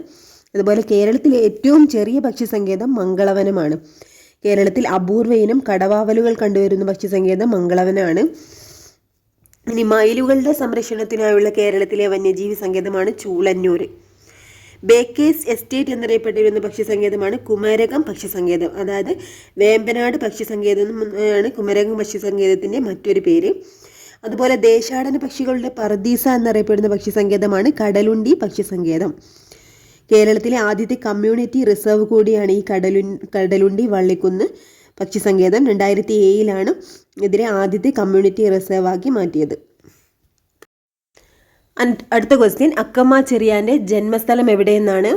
അതുപോലെ കേരളത്തിലെ ഏറ്റവും ചെറിയ പക്ഷി സങ്കേതം മംഗളവനമാണ്. കേരളത്തിൽ അപൂർവ ഇനം കടവാവലുകൾ കണ്ടുവരുന്ന പക്ഷി സങ്കേതം മംഗളവനാണ്. ഇനി മയിലുകളുടെ സംരക്ഷണത്തിനായുള്ള കേരളത്തിലെ വന്യജീവി സങ്കേതമാണ് ചൂളന്നൂർ. ബേക്കേഴ്സ് എസ്റ്റേറ്റ് എന്നറിയപ്പെട്ടിരുന്ന പക്ഷി സങ്കേതമാണ് കുമരകം പക്ഷി സങ്കേതം. അതായത് വേമ്പനാട് പക്ഷി സങ്കേതം ആണ് കുമരകം പക്ഷി സങ്കേതത്തിൻ്റെ മറ്റൊരു പേര്. അതുപോലെ ദേശാടന പക്ഷികളുടെ പർദീസ എന്നറിയപ്പെടുന്ന പക്ഷി സങ്കേതമാണ് കടലുണ്ടി പക്ഷി സങ്കേതം. കേരളത്തിലെ ആദ്യത്തെ കമ്മ്യൂണിറ്റി റിസർവ് കൂടിയാണ് ഈ കടലുണ്ടി വള്ളിക്കുന്ന് പക്ഷി സങ്കേതം. 2007 ഇതിനെ ആദ്യത്തെ കമ്മ്യൂണിറ്റി റിസർവ് ആക്കി മാറ്റിയത്. അടുത്ത ക്വസ്റ്റ്യൻ, അക്കമ്മ ചെറിയാൻ്റെ ജന്മസ്ഥലം എവിടെയെന്നാണ്.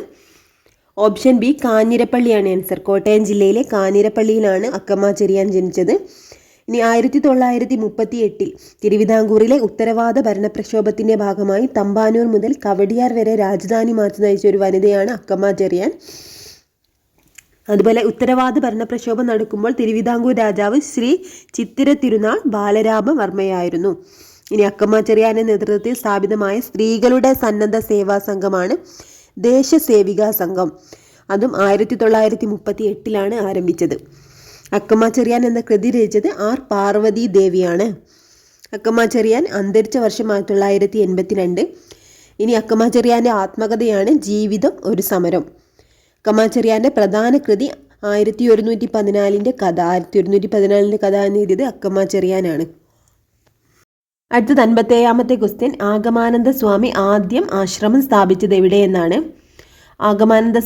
ഓപ്ഷൻ ബി കാഞ്ഞിരപ്പള്ളിയാണ് ആൻസർ. കോട്ടയം ജില്ലയിലെ കാഞ്ഞിരപ്പള്ളിയിലാണ് അക്കമ്മ ചെറിയാൻ ജനിച്ചത്. ഇനി 1938 തിരുവിതാംകൂറിലെ ഉത്തരവാദ ഭരണപ്രക്ഷോഭത്തിൻ്റെ ഭാഗമായി തമ്പാനൂർ മുതൽ കവടിയാർ വരെ രാജധാനി മാറ്റി നയിച്ച ഒരു വനിതയാണ് അക്കമ്മ ചെറിയാൻ. അതുപോലെ ഉത്തരവാദ ഭരണപ്രക്ഷോഭം നടക്കുമ്പോൾ തിരുവിതാംകൂർ രാജാവ് ശ്രീ ചിത്തിര തിരുനാൾ ബാലരാമവർമ്മയായിരുന്നു. ഇനി അക്കമ്മ ചെറിയാൻ്റെ നേതൃത്വത്തിൽ സ്ഥാപിതമായ സ്ത്രീകളുടെ സന്നദ്ധ സേവാ സംഘമാണ് ദേശസേവികാ സംഘം. അതും 1938 ആരംഭിച്ചത്. അക്കമ്മ ചെറിയാൻ എന്ന കൃതി രചിച്ചത് ആർ പാർവതി ദേവിയാണ്. അക്കമ്മ ചെറിയാൻ അന്തരിച്ച വർഷം 1982. ഇനി അക്കമ്മ ചെറിയാൻ്റെ ആത്മകഥയാണ് ജീവിതം ഒരു സമരം. അക്കമ്മ ചെറിയാൻ്റെ പ്രധാന കൃതി 1114 കഥ. 1114 കഥ എന്ന് എഴുതിയത് അക്കമ്മ ചെറിയാനാണ്. അടുത്തത് 57ാമത്തെ ക്വസ്റ്റ്യൻ, ആഗമാനന്ദ സ്വാമി ആദ്യം ആശ്രമം സ്ഥാപിച്ചത് എവിടെയെന്നാണ്. ആഗമാനന്ദ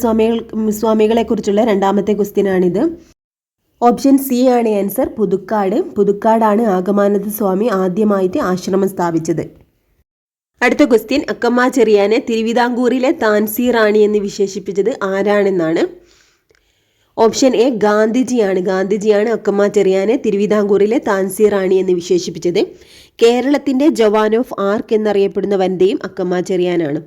സ്വാമികളെ കുറിച്ചുള്ള 2ാമത്തെ ക്വസ്റ്റ്യൻ ആണിത്. ഓപ്ഷൻ സി ആണ് ആൻസർ. പുതുക്കാടാണ് ആഗമാനന്ദ സ്വാമി ആദ്യമായിട്ട് ആശ്രമം സ്ഥാപിച്ചത്. അടുത്ത ക്വസ്റ്റ്യൻ, അക്കമ്മ ചെറിയാനെ തിരുവിതാംകൂറിലെ താൻസി റാണി എന്ന് വിശേഷിപ്പിച്ചത് ആരാണെന്നാണ്. ഓപ്ഷൻ എ ഗാന്ധിജിയാണ് അക്കമ്മ ചെറിയാനെ തിരുവിതാംകൂറിലെ താൻസി റാണി എന്ന് വിശേഷിപ്പിച്ചത്. കേരളത്തിൻ്റെ ജവാൻ ഓഫ് ആർക്ക് എന്നറിയപ്പെടുന്ന വനിതയും അക്കമ്മ ചെറിയാനാണ്.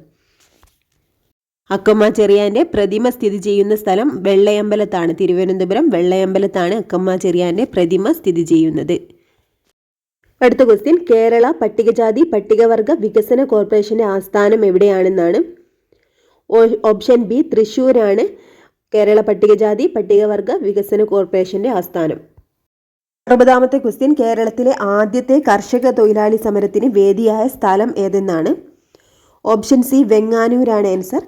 അക്കമ്മ ചെറിയാൻ്റെ പ്രതിമ സ്ഥിതി ചെയ്യുന്ന സ്ഥലം വെള്ളയമ്പലത്താണ്. തിരുവനന്തപുരം വെള്ളയമ്പലത്താണ് അക്കമ്മ ചെറിയാൻ്റെ പ്രതിമ സ്ഥിതി ചെയ്യുന്നത്. അടുത്ത ക്വസ്റ്റ്യൻ, കേരള പട്ടികജാതി പട്ടികവർഗ വികസന കോർപ്പറേഷൻ്റെ ആസ്ഥാനം എവിടെയാണെന്നാണ്. ഓപ്ഷൻ ബി തൃശ്ശൂരാണ് കേരള പട്ടികജാതി പട്ടികവർഗ വികസന കോർപ്പറേഷൻ്റെ ആസ്ഥാനം. 60ാമത്തെ ക്വസ്റ്റ്യൻ, കേരളത്തിലെ ആദ്യത്തെ കർഷക തൊഴിലാളി സമരത്തിന് വേദിയായ സ്ഥലം ഏതെന്നാണ്. ഓപ്ഷൻ സി വെങ്ങാനൂരാണ് ആൻസർ.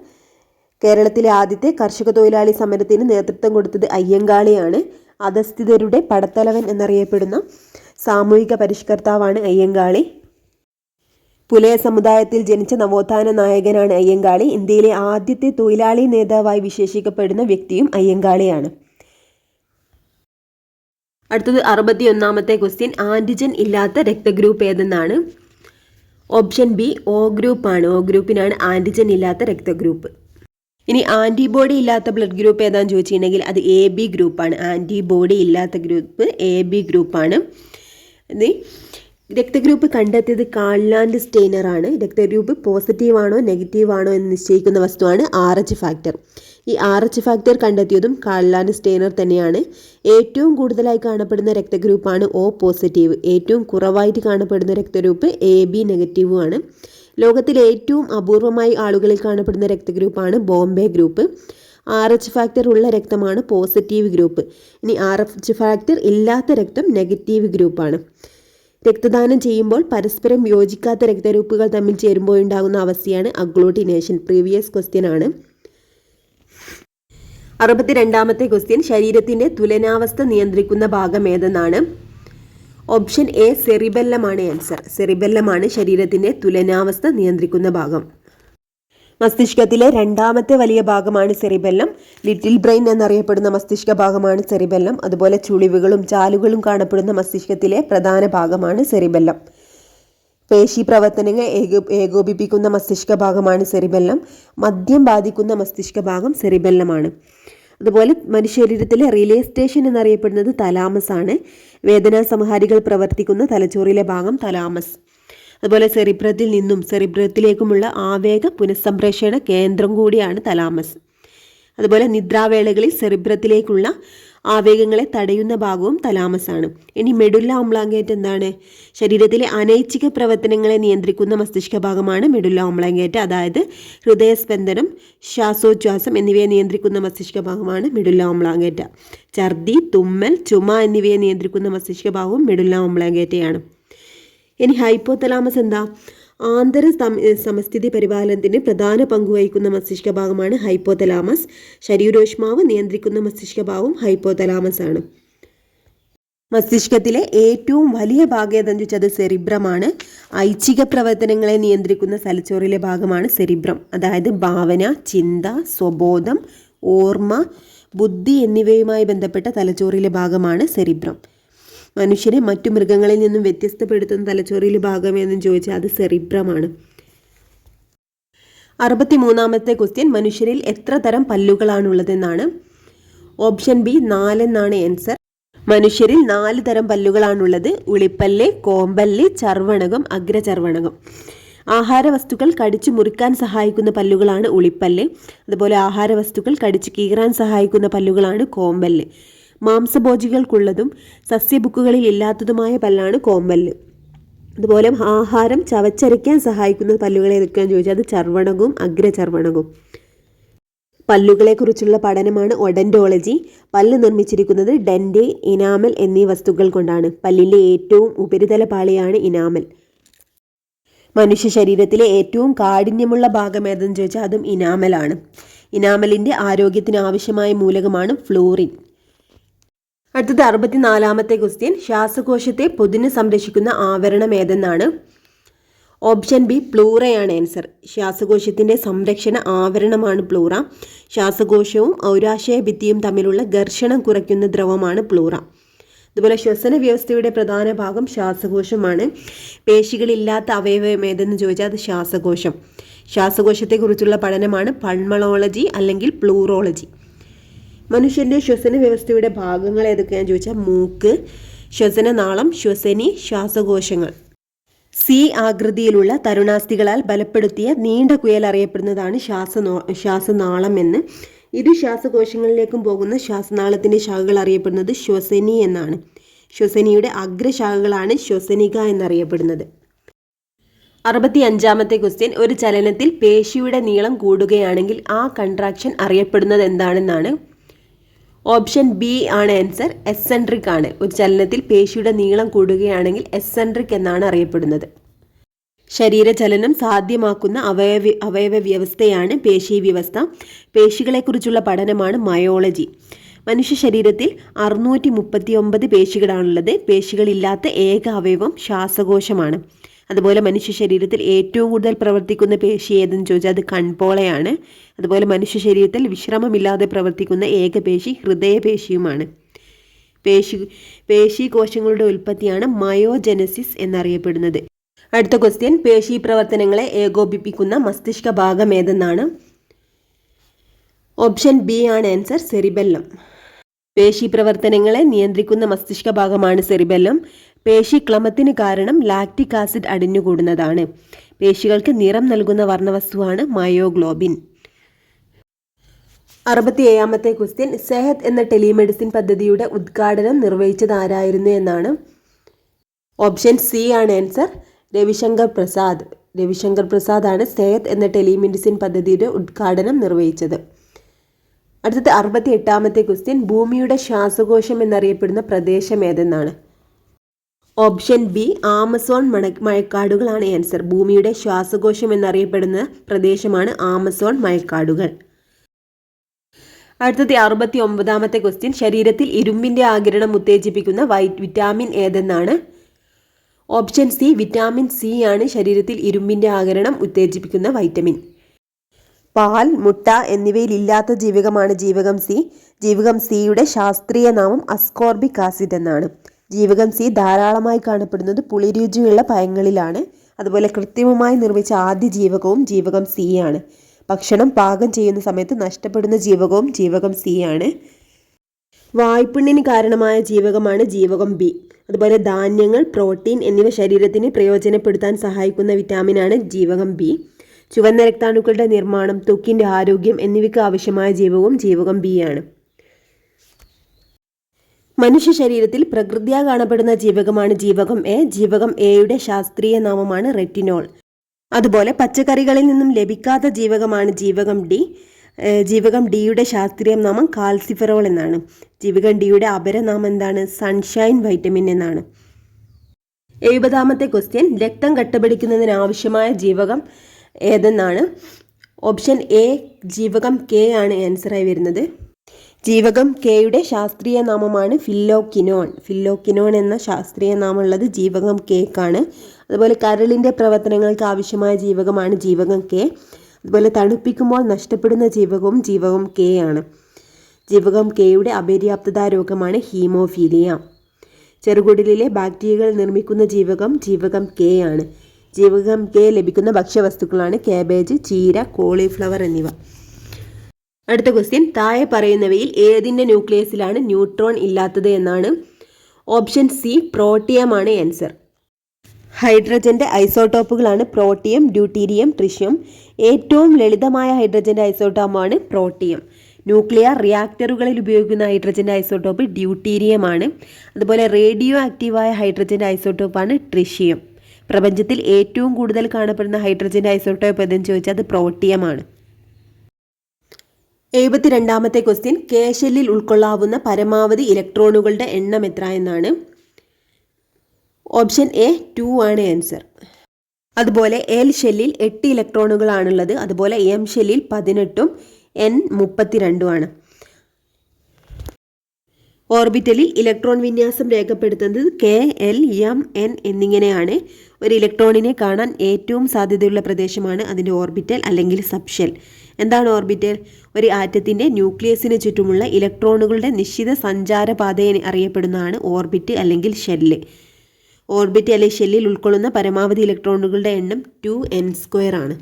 കേരളത്തിലെ ആദ്യത്തെ കർഷക തൊഴിലാളി സമരത്തിന് നേതൃത്വം കൊടുത്തത് അയ്യങ്കാളിയാണ്. അധസ്ഥിതരുടെ പടത്തലവൻ എന്നറിയപ്പെടുന്ന സാമൂഹിക പരിഷ്കർത്താവാണ് അയ്യങ്കാളി. പുലയ സമുദായത്തിൽ ജനിച്ച നവോത്ഥാന നായകനാണ് അയ്യങ്കാളി. ഇന്ത്യയിലെ ആദ്യത്തെ തൊഴിലാളി നേതാവായി വിശേഷിക്കപ്പെടുന്ന വ്യക്തിയും അയ്യങ്കാളിയാണ്. അടുത്തത് 61ാമത്തെ ക്വസ്റ്റ്യൻ, ആൻറ്റിജൻ ഇല്ലാത്ത രക്തഗ്രൂപ്പ് ഏതെന്നാണ്. ഓപ്ഷൻ ബി ഒ ഗ്രൂപ്പാണ്. ഒ ഗ്രൂപ്പിനാണ് ആൻറ്റിജൻ ഇല്ലാത്ത രക്തഗ്രൂപ്പ്. ഇനി ആൻറ്റിബോഡി ഇല്ലാത്ത ബ്ലഡ് ഗ്രൂപ്പ് ഏതാണെന്ന് ചോദിച്ചിട്ടുണ്ടെങ്കിൽ അത് എ ബി ഗ്രൂപ്പാണ്. ആൻറ്റിബോഡി ഇല്ലാത്ത ഗ്രൂപ്പ് എ ബി ഗ്രൂപ്പാണ്. രക്തഗ്രൂപ്പ് കണ്ടെത്തിയത് കാൾലാൻഡ് സ്റ്റെയ്നറാണ്. രക്തഗ്രൂപ്പ് പോസിറ്റീവാണോ നെഗറ്റീവാണോ എന്ന് നിശ്ചയിക്കുന്ന വസ്തുവാണ് RH ഫാക്ടർ. ഈ RH ഫാക്ടർ കണ്ടെത്തിയതും കാൾലാൻഡ് സ്റ്റെയ്നർ തന്നെയാണ്. ഏറ്റവും കൂടുതലായി കാണപ്പെടുന്ന രക്തഗ്രൂപ്പാണ് O പോസിറ്റീവ്. ഏറ്റവും കുറവായിട്ട് കാണപ്പെടുന്ന രക്തഗ്രൂപ്പ് AB നെഗറ്റീവുമാണ്. ലോകത്തിലെ ഏറ്റവും അപൂർവമായി ആളുകളിൽ കാണപ്പെടുന്ന രക്തഗ്രൂപ്പാണ് ബോംബെ ഗ്രൂപ്പ്. RH ഫാക്ടർ ഉള്ള രക്തമാണ് പോസിറ്റീവ് ഗ്രൂപ്പ്. ഇനി RH ഫാക്ടർ ഇല്ലാത്ത രക്തം നെഗറ്റീവ് ഗ്രൂപ്പാണ്. രക്തദാനം ചെയ്യുമ്പോൾ പരസ്പരം യോജിക്കാത്ത രക്തഗ്രൂപ്പുകൾ തമ്മിൽ ചേരുമ്പോൾ ഉണ്ടാകുന്ന അവസ്ഥയാണ് അഗ്ലൂട്ടിനേഷൻ. പ്രീവിയസ് ക്വസ്റ്റ്യൻ ആണ്. 62ാമത്തെ ക്വസ്റ്റ്യൻ, ശരീരത്തിന്റെ തുലനാവസ്ഥ നിയന്ത്രിക്കുന്ന ഭാഗം ഏതെന്നാണ്? ഓപ്ഷൻ എ സെറിബെല്ലമാണ് ആൻസർ. സെറിബെല്ലമാണ് ശരീരത്തിന്റെ തുലനാവസ്ഥ നിയന്ത്രിക്കുന്ന ഭാഗം. മസ്തിഷ്കത്തിലെ രണ്ടാമത്തെ വലിയ ഭാഗമാണ് സെറിബെല്ലം. ലിറ്റിൽ ബ്രെയിൻ എന്നറിയപ്പെടുന്ന മസ്തിഷ്ക ഭാഗമാണ് സെറിബെല്ലം. അതുപോലെ ചുളിവുകളും ചാലുകളും കാണപ്പെടുന്ന മസ്തിഷ്കത്തിലെ പ്രധാന ഭാഗമാണ് സെറിബെല്ലം. പേശി പ്രവർത്തനങ്ങൾ ഏകോപിപ്പിക്കുന്ന മസ്തിഷ്ക ഭാഗമാണ് സെറിബെല്ലം. മദ്യം ബാധിക്കുന്ന മസ്തിഷ്ക ഭാഗം സെറിബെല്ലമാണ്. അതുപോലെ മനുഷ്യശരീരത്തിലെ റിലേ സ്റ്റേഷൻ എന്നറിയപ്പെടുന്നത് തലാമസ് ആണ്. വേദനാ സംഹാരികൾ പ്രവർത്തിക്കുന്ന തലച്ചോറിലെ ഭാഗം തലാമസ്. അതുപോലെ സെറിബ്രത്തിൽ നിന്നും സെറിബ്രത്തിലേക്കുമുള്ള ആവേഗ പുനഃസംപ്രേഷണ കേന്ദ്രം കൂടിയാണ് തലാമസ്. അതുപോലെ നിദ്രാവേളകളിൽ സെറിബ്രത്തിലേക്കുള്ള ആവേഗങ്ങളെ തടയുന്ന ഭാഗവും തലാമസ് ആണ്. ഇനി മെഡുല്ല ഓംബ്ലാങ്കേറ്റ എന്താണ്? ശരീരത്തിലെ അനൈച്ഛിക പ്രവർത്തനങ്ങളെ നിയന്ത്രിക്കുന്ന മസ്തിഷ്ക ഭാഗമാണ് മെഡുല്ല ഓംബ്ലാങ്കേറ്റ. അതായത് ഹൃദയസ്പന്ദനം, ശ്വാസോച്ഛ്വാസം എന്നിവയെ നിയന്ത്രിക്കുന്ന മസ്തിഷ്ക ഭാഗമാണ് മെഡുല്ല ഓംബ്ലാങ്കേറ്റ. ഛർദി, തുമ്മൽ, ചുമ എന്നിവയെ നിയന്ത്രിക്കുന്ന മസ്തിഷ്ക ഭാഗവും മെഡുല്ല ഓംബ്ലാങ്കേറ്റയാണ്. ഇനി ഹൈപ്പോതലാമസ് എന്താ? ആന്തര സമസ്ഥിതി പരിപാലനത്തിന് പ്രധാന പങ്കുവഹിക്കുന്ന മസ്തിഷ്ക ഭാഗമാണ് ഹൈപ്പോതലാമസ്. ശരീരോഷ്മാവ് നിയന്ത്രിക്കുന്ന മസ്തിഷ്ക ഭാഗവും ഹൈപ്പോതലാമസ് ആണ്. മസ്തിഷ്കത്തിലെ ഏറ്റവും വലിയ ഭാഗം ഏതെന്ന് ചോദിച്ചാൽ അത് സെറിബ്രമാണ്. ഐച്ഛിക പ്രവർത്തനങ്ങളെ നിയന്ത്രിക്കുന്ന തലച്ചോറിലെ ഭാഗമാണ് സെറിബ്രം. അതായത് ഭാവന, ചിന്ത, സ്വബോധം, ഓർമ്മ, ബുദ്ധി എന്നിവയുമായി ബന്ധപ്പെട്ട തലച്ചോറിലെ ഭാഗമാണ് സെറിബ്രം. മനുഷ്യനെ മറ്റു മൃഗങ്ങളിൽ നിന്നും വ്യത്യസ്തപ്പെടുത്തുന്ന തലച്ചോറിലെ ഭാഗം എന്നും ചോദിച്ചാൽ അത് സെറിബ്രമാണ്. 63ാമത്തെ ക്വസ്റ്റ്യൻ, മനുഷ്യരിൽ എത്ര തരം പല്ലുകളാണുള്ളതെന്നാണ്? ഓപ്ഷൻ ബി 4 എന്നാണ് ആൻസർ. മനുഷ്യരിൽ 4 തരം പല്ലുകളാണുള്ളത്. ഉളിപ്പല്ല്, കോമ്പല്ല്, ചർവണകം, അഗ്രചർവണകം. ആഹാരവസ്തുക്കൾ കടിച്ചു മുറിക്കാൻ സഹായിക്കുന്ന പല്ലുകളാണ് ഉളിപ്പല്ല്. അതുപോലെ ആഹാരവസ്തുക്കൾ കടിച്ചു കീറാൻ സഹായിക്കുന്ന പല്ലുകളാണ് കോമ്പല്ല്. മാംസഭോജികൾക്കുള്ളതും സസ്യബുക്കുകളിൽ ഇല്ലാത്തതുമായ പല്ലാണ് കോമ്പല്ല്. അതുപോലെ ആഹാരം ചവച്ചരയ്ക്കാൻ സഹായിക്കുന്ന പല്ലുകളെ ഏതൊക്കെയാണെന്ന് ചോദിച്ചാൽ അത് ചർവണകവും അഗ്രചർവണകവും. പല്ലുകളെക്കുറിച്ചുള്ള പഠനമാണ് ഒഡന്റോളജി. പല്ല് നിർമ്മിച്ചിരിക്കുന്നത് ഡെന്റൈൻ, ഇനാമൽ എന്നീ വസ്തുക്കൾ കൊണ്ടാണ്. പല്ലിൻ്റെ ഏറ്റവും ഉപരിതല പാളിയാണ് ഇനാമൽ. മനുഷ്യ ശരീരത്തിലെ ഏറ്റവും കാഠിന്യമുള്ള ഭാഗം ഏതെന്ന് ചോദിച്ചാൽ അതും ഇനാമലാണ്. ഇനാമലിൻ്റെ ആരോഗ്യത്തിന് ആവശ്യമായ മൂലകമാണ് ഫ്ലൂറിൻ. അടുത്തത് 64ാമത്തെ ക്വസ്റ്റ്യൻ, ശ്വാസകോശത്തെ പൊതിഞ്ഞ് സംരക്ഷിക്കുന്ന ആവരണം ഏതെന്നാണ്? ഓപ്ഷൻ ബി പ്ലൂറയാണ് ആൻസർ. ശ്വാസകോശത്തിൻ്റെ സംരക്ഷണ ആവരണമാണ് പ്ലൂറ. ശ്വാസകോശവും ഔരാശയ ഭിത്തിയും തമ്മിലുള്ള ഘർഷണം കുറയ്ക്കുന്ന ദ്രവമാണ് പ്ലൂറ. അതുപോലെ ശ്വസന വ്യവസ്ഥയുടെ പ്രധാന ഭാഗം ശ്വാസകോശമാണ്. പേശികളില്ലാത്ത അവയവം ഏതെന്ന് ചോദിച്ചാൽ അത് ശ്വാസകോശം. ശ്വാസകോശത്തെക്കുറിച്ചുള്ള പഠനമാണ് പൾമണോളജി അല്ലെങ്കിൽ പ്ലൂറോളജി. മനുഷ്യൻ്റെ ശ്വസന വ്യവസ്ഥയുടെ ഭാഗങ്ങൾ ഏതൊക്കെയാണെന്ന് ചോദിച്ചാൽ മൂക്ക്, ശ്വസനനാളം, ശ്വസനി, ശ്വാസകോശങ്ങൾ. സി ആകൃതിയിലുള്ള തരുണാസ്ഥികളാൽ ബലപ്പെടുത്തിയ നീണ്ട കുയൽ അറിയപ്പെടുന്നതാണ് ശ്വാസനാളം എന്ന്. ഇരു ശ്വാസകോശങ്ങളിലേക്കും പോകുന്ന ശ്വാസനാളത്തിൻ്റെ ശാഖകൾ അറിയപ്പെടുന്നത് ശ്വസനി എന്നാണ്. ശ്വസനിയുടെ അഗ്രശാഖകളാണ് ശ്വസനിക എന്നറിയപ്പെടുന്നത്. 65ാമത്തെ ക്വസ്റ്റ്യൻ, ഒരു ചലനത്തിൽ പേശിയുടെ നീളം കൂടുകയാണെങ്കിൽ ആ കൺട്രാക്ഷൻ അറിയപ്പെടുന്നത് എന്താണെന്നാണ്? ഓപ്ഷൻ ബി ആണ് ആൻസർ. എസെൻട്രിക് ആണ്. ഒരു ചലനത്തിൽ പേശിയുടെ നീളം കൂടുകയാണെങ്കിൽ എസെൻട്രിക് എന്നാണ് അറിയപ്പെടുന്നത്. ശരീരചലനം സാധ്യമാക്കുന്ന അവയവ വ്യവസ്ഥയാണ് പേശി വ്യവസ്ഥ. പേശികളെക്കുറിച്ചുള്ള പഠനമാണ് മയോളജി. മനുഷ്യ ശരീരത്തിൽ 639 പേശികളാണുള്ളത്. പേശികളില്ലാത്ത ഏക അവയവം ശ്വാസകോശമാണ്. അതുപോലെ മനുഷ്യ ശരീരത്തിൽ ഏറ്റവും കൂടുതൽ പ്രവർത്തിക്കുന്ന പേശി ഏതെന്ന് ചോദിച്ചാൽ അത് കൺപോളയാണ്. അതുപോലെ മനുഷ്യ ശരീരത്തിൽ വിശ്രമമില്ലാതെ പ്രവർത്തിക്കുന്ന ഏക പേശി ഹൃദയപേശിയുമാണ്. പേശി കോശങ്ങളുടെ ഉൽപ്പത്തിയാണ് മയോജനസിസ് എന്നറിയപ്പെടുന്നത്. അടുത്ത ക്വസ്റ്റ്യൻ, പേശി പ്രവർത്തനങ്ങളെ ഏകോപിപ്പിക്കുന്ന മസ്തിഷ്ക ഭാഗം ഏതെന്നാണ്? ഓപ്ഷൻ ബി ആണ് ആൻസർ. സെറിബെല്ലം. പേശി പ്രവർത്തനങ്ങളെ നിയന്ത്രിക്കുന്ന മസ്തിഷ്ക ഭാഗമാണ് സെറിബെല്ലം. പേശിക്ലമത്തിന് കാരണം ലാക്റ്റിക് ആസിഡ് അടിഞ്ഞുകൂടുന്നതാണ്. പേശികൾക്ക് നിറം നൽകുന്ന വർണ്ണവസ്തുവാണ് മയോഗ്ലോബിൻ. 67ാമത്തെ ക്വസ്റ്റ്യൻ, സെഹത് എന്ന ടെലിമെഡിസിൻ പദ്ധതിയുടെ ഉദ്ഘാടനം നിർവഹിച്ചത് ആരായിരുന്നു എന്നാണ്? ഓപ്ഷൻ സി ആണ് ആൻസർ. രവിശങ്കർ പ്രസാദ്. രവിശങ്കർ പ്രസാദാണ് സെഹത് എന്ന ടെലിമെഡിസിൻ പദ്ധതിയുടെ ഉദ്ഘാടനം നിർവഹിച്ചത്. അടുത്തത് 68ാമത്തെ ക്വസ്റ്റ്യൻ, ഭൂമിയുടെ ശ്വാസകോശം എന്നറിയപ്പെടുന്ന പ്രദേശം ഏതെന്നാണ്? ഓപ്ഷൻ ബി ആമസോൺ മഴക്കാടുകളാണ് ആൻസർ. ഭൂമിയുടെ ശ്വാസകോശം എന്നറിയപ്പെടുന്ന പ്രദേശമാണ് ആമസോൺ മഴക്കാടുകൾ. അടുത്തത് 69ാമത്തെ ക്വസ്റ്റ്യൻ, ശരീരത്തിൽ ഇരുമ്പിൻ്റെ ആഗിരണം ഉത്തേജിപ്പിക്കുന്ന വിറ്റാമിൻ ഏതെന്നാണ്? ഓപ്ഷൻ സി വിറ്റാമിൻ സി ആണ് ശരീരത്തിൽ ഇരുമ്പിൻ്റെ ആഗിരണം ഉത്തേജിപ്പിക്കുന്ന വൈറ്റമിൻ. പാൽ, മുട്ട എന്നിവയിൽ ഇല്ലാത്ത ജീവകമാണ് ജീവകം സി. ജീവകം സിയുടെ ശാസ്ത്രീയ നാമം അസ്കോർബിക് ആസിഡ് എന്നാണ്. ജീവകം സി ധാരാളമായി കാണപ്പെടുന്നത് പുളിരുചിയുള്ള പഴങ്ങളിലാണ്. അതുപോലെ കൃത്രിമമായി നിർമ്മിച്ച ആദ്യ ജീവകവും ജീവകം സി ആണ്. ഭക്ഷണം പാകം ചെയ്യുന്ന സമയത്ത് നഷ്ടപ്പെടുന്ന ജീവകവും ജീവകം സി ആണ്. വായ്പുണ്ണിന് കാരണമായ ജീവകമാണ് ജീവകം ബി. അതുപോലെ ധാന്യങ്ങൾ, പ്രോട്ടീൻ എന്നിവ ശരീരത്തിന് പ്രയോജനപ്പെടുത്താൻ സഹായിക്കുന്ന വിറ്റാമിനാണ് ജീവകം ബി. ചുവന്ന രക്താണുക്കളുടെ നിർമ്മാണം, ത്വക്കിൻ്റെ ആരോഗ്യം എന്നിവയ്ക്ക് ആവശ്യമായ ജീവകവും ജീവകം ബി ആണ്. മനുഷ്യ ശരീരത്തിൽ പ്രകൃത്യാ കാണപ്പെടുന്ന ജീവകമാണ് ജീവകം എ. ജീവകം എയുടെ ശാസ്ത്രീയ നാമമാണ് റെറ്റിനോൾ. അതുപോലെ പച്ചക്കറികളിൽ നിന്നും ലഭിക്കാത്ത ജീവകമാണ് ജീവകം ഡി. ജീവകം ഡിയുടെ ശാസ്ത്രീയ നാമം കാൽസിഫെറോൾ എന്നാണ്. ജീവകം ഡിയുടെ അപരനാമം എന്താണ്? സൺഷൈൻ വൈറ്റമിൻ എന്നാണ്. 70ാമത്തെ ക്വസ്റ്റ്യൻ, രക്തം കട്ടപിടിക്കുന്നതിന് ആവശ്യമായ ജീവകം ഏതെന്നാണ്? ഓപ്ഷൻ എ ജീവകം കെ ആണ് ആൻസറായി വരുന്നത്. ജീവകം കെയുടെ ശാസ്ത്രീയ നാമമാണ് ഫില്ലോക്കിനോൺ. ഫില്ലോക്കിനോൺ എന്ന ശാസ്ത്രീയ നാമമുള്ളത് ജീവകം കെക്കാണ്. അതുപോലെ കരളിൻ്റെ പ്രവർത്തനങ്ങൾക്ക് ആവശ്യമായ ജീവകമാണ് ജീവകം കെ. അതുപോലെ തണുപ്പിക്കുമ്പോൾ നഷ്ടപ്പെടുന്ന ജീവകവും ജീവകം കെ ആണ്. ജീവകം കെയുടെ അപര്യാപ്തത രോഗമാണ് ഹീമോഫീലിയ. ചെറുകുടലിലെ ബാക്ടീരിയകൾ നിർമ്മിക്കുന്ന ജീവകം ജീവകം കെ ആണ്. ജീവകം കെ ലഭിക്കുന്ന ഭക്ഷ്യവസ്തുക്കളാണ് കാബേജ്, ചീര, കോളിഫ്ലവർ എന്നിവ. അടുത്ത ക്വസ്റ്റ്യൻ, താഴെ പറയുന്നവയിൽ ഏതിൻ്റെ ന്യൂക്ലിയസിലാണ് ന്യൂട്രോൺ ഇല്ലാത്തത് എന്നാണ്? ഓപ്ഷൻ സി പ്രോട്ടിയം ആണ് ആൻസർ. ഹൈഡ്രജൻ്റെ ഐസോട്ടോപ്പുകളാണ് പ്രോട്ടിയം, ഡ്യൂട്ടീരിയം, ട്രിഷ്യം. ഏറ്റവും ലളിതമായ ഹൈഡ്രജൻ്റെ ഐസോട്ടോപ്പാണ് പ്രോട്ടിയം. ന്യൂക്ലിയർ റിയാക്ടറുകളിൽ ഉപയോഗിക്കുന്ന ഹൈഡ്രജൻ്റെ ഐസോട്ടോപ്പ് ഡ്യൂട്ടീരിയം ആണ്. അതുപോലെ റേഡിയോ ആക്റ്റീവായ ഹൈഡ്രജൻ്റെ ഐസോട്ടോപ്പാണ് ട്രിഷ്യം. പ്രപഞ്ചത്തിൽ ഏറ്റവും കൂടുതൽ കാണപ്പെടുന്ന ഹൈഡ്രജൻ്റെ ഐസോട്ടോപ്പ് ഏതെന്ന് ചോദിച്ചാൽ അത് പ്രോട്ടിയമാണ്. 72ാമത്തെ ക്വസ്റ്റ്യൻ, കെ ഷെല്ലിൽ ഉൾക്കൊള്ളാവുന്ന പരമാവധി ഇലക്ട്രോണുകളുടെ എണ്ണം എത്ര എന്നാണ്? ഓപ്ഷൻ എ 2 ആണ് ആൻസർ. അതുപോലെ എൽ ഷെല്ലിൽ 8 ഇലക്ട്രോണുകളാണുള്ളത്. അതുപോലെ എം ഷെല്ലിൽ 18ഉം എൻ 32 ആണ്. ഓർബിറ്റലിൽ ഇലക്ട്രോൺ വിന്യാസം രേഖപ്പെടുത്തുന്നത് കെ, എൽ, എം, എൻ എന്നിങ്ങനെയാണ്. ഒരു ഇലക്ട്രോണിനെ കാണാൻ ഏറ്റവും സാധ്യതയുള്ള പ്രദേശമാണ് അതിൻ്റെ ഓർബിറ്റൽ അല്ലെങ്കിൽ സബ്ഷെൽ. എന്താണ് ഓർബിറ്റൽ? ഒരു ആറ്റത്തിൻ്റെ ന്യൂക്ലിയസിന് ചുറ്റുമുള്ള ഇലക്ട്രോണുകളുടെ നിശ്ചിത സഞ്ചാരപാതയെ അറിയപ്പെടുന്നതാണ് ഓർബിറ്റ് അല്ലെങ്കിൽ ഷെല്ല്. ഓർബിറ്റ് അല്ലെങ്കിൽ ഷെല്ലിൽ ഉൾക്കൊള്ളുന്ന പരമാവധി ഇലക്ട്രോണുകളുടെ എണ്ണം 2n² ആണ്.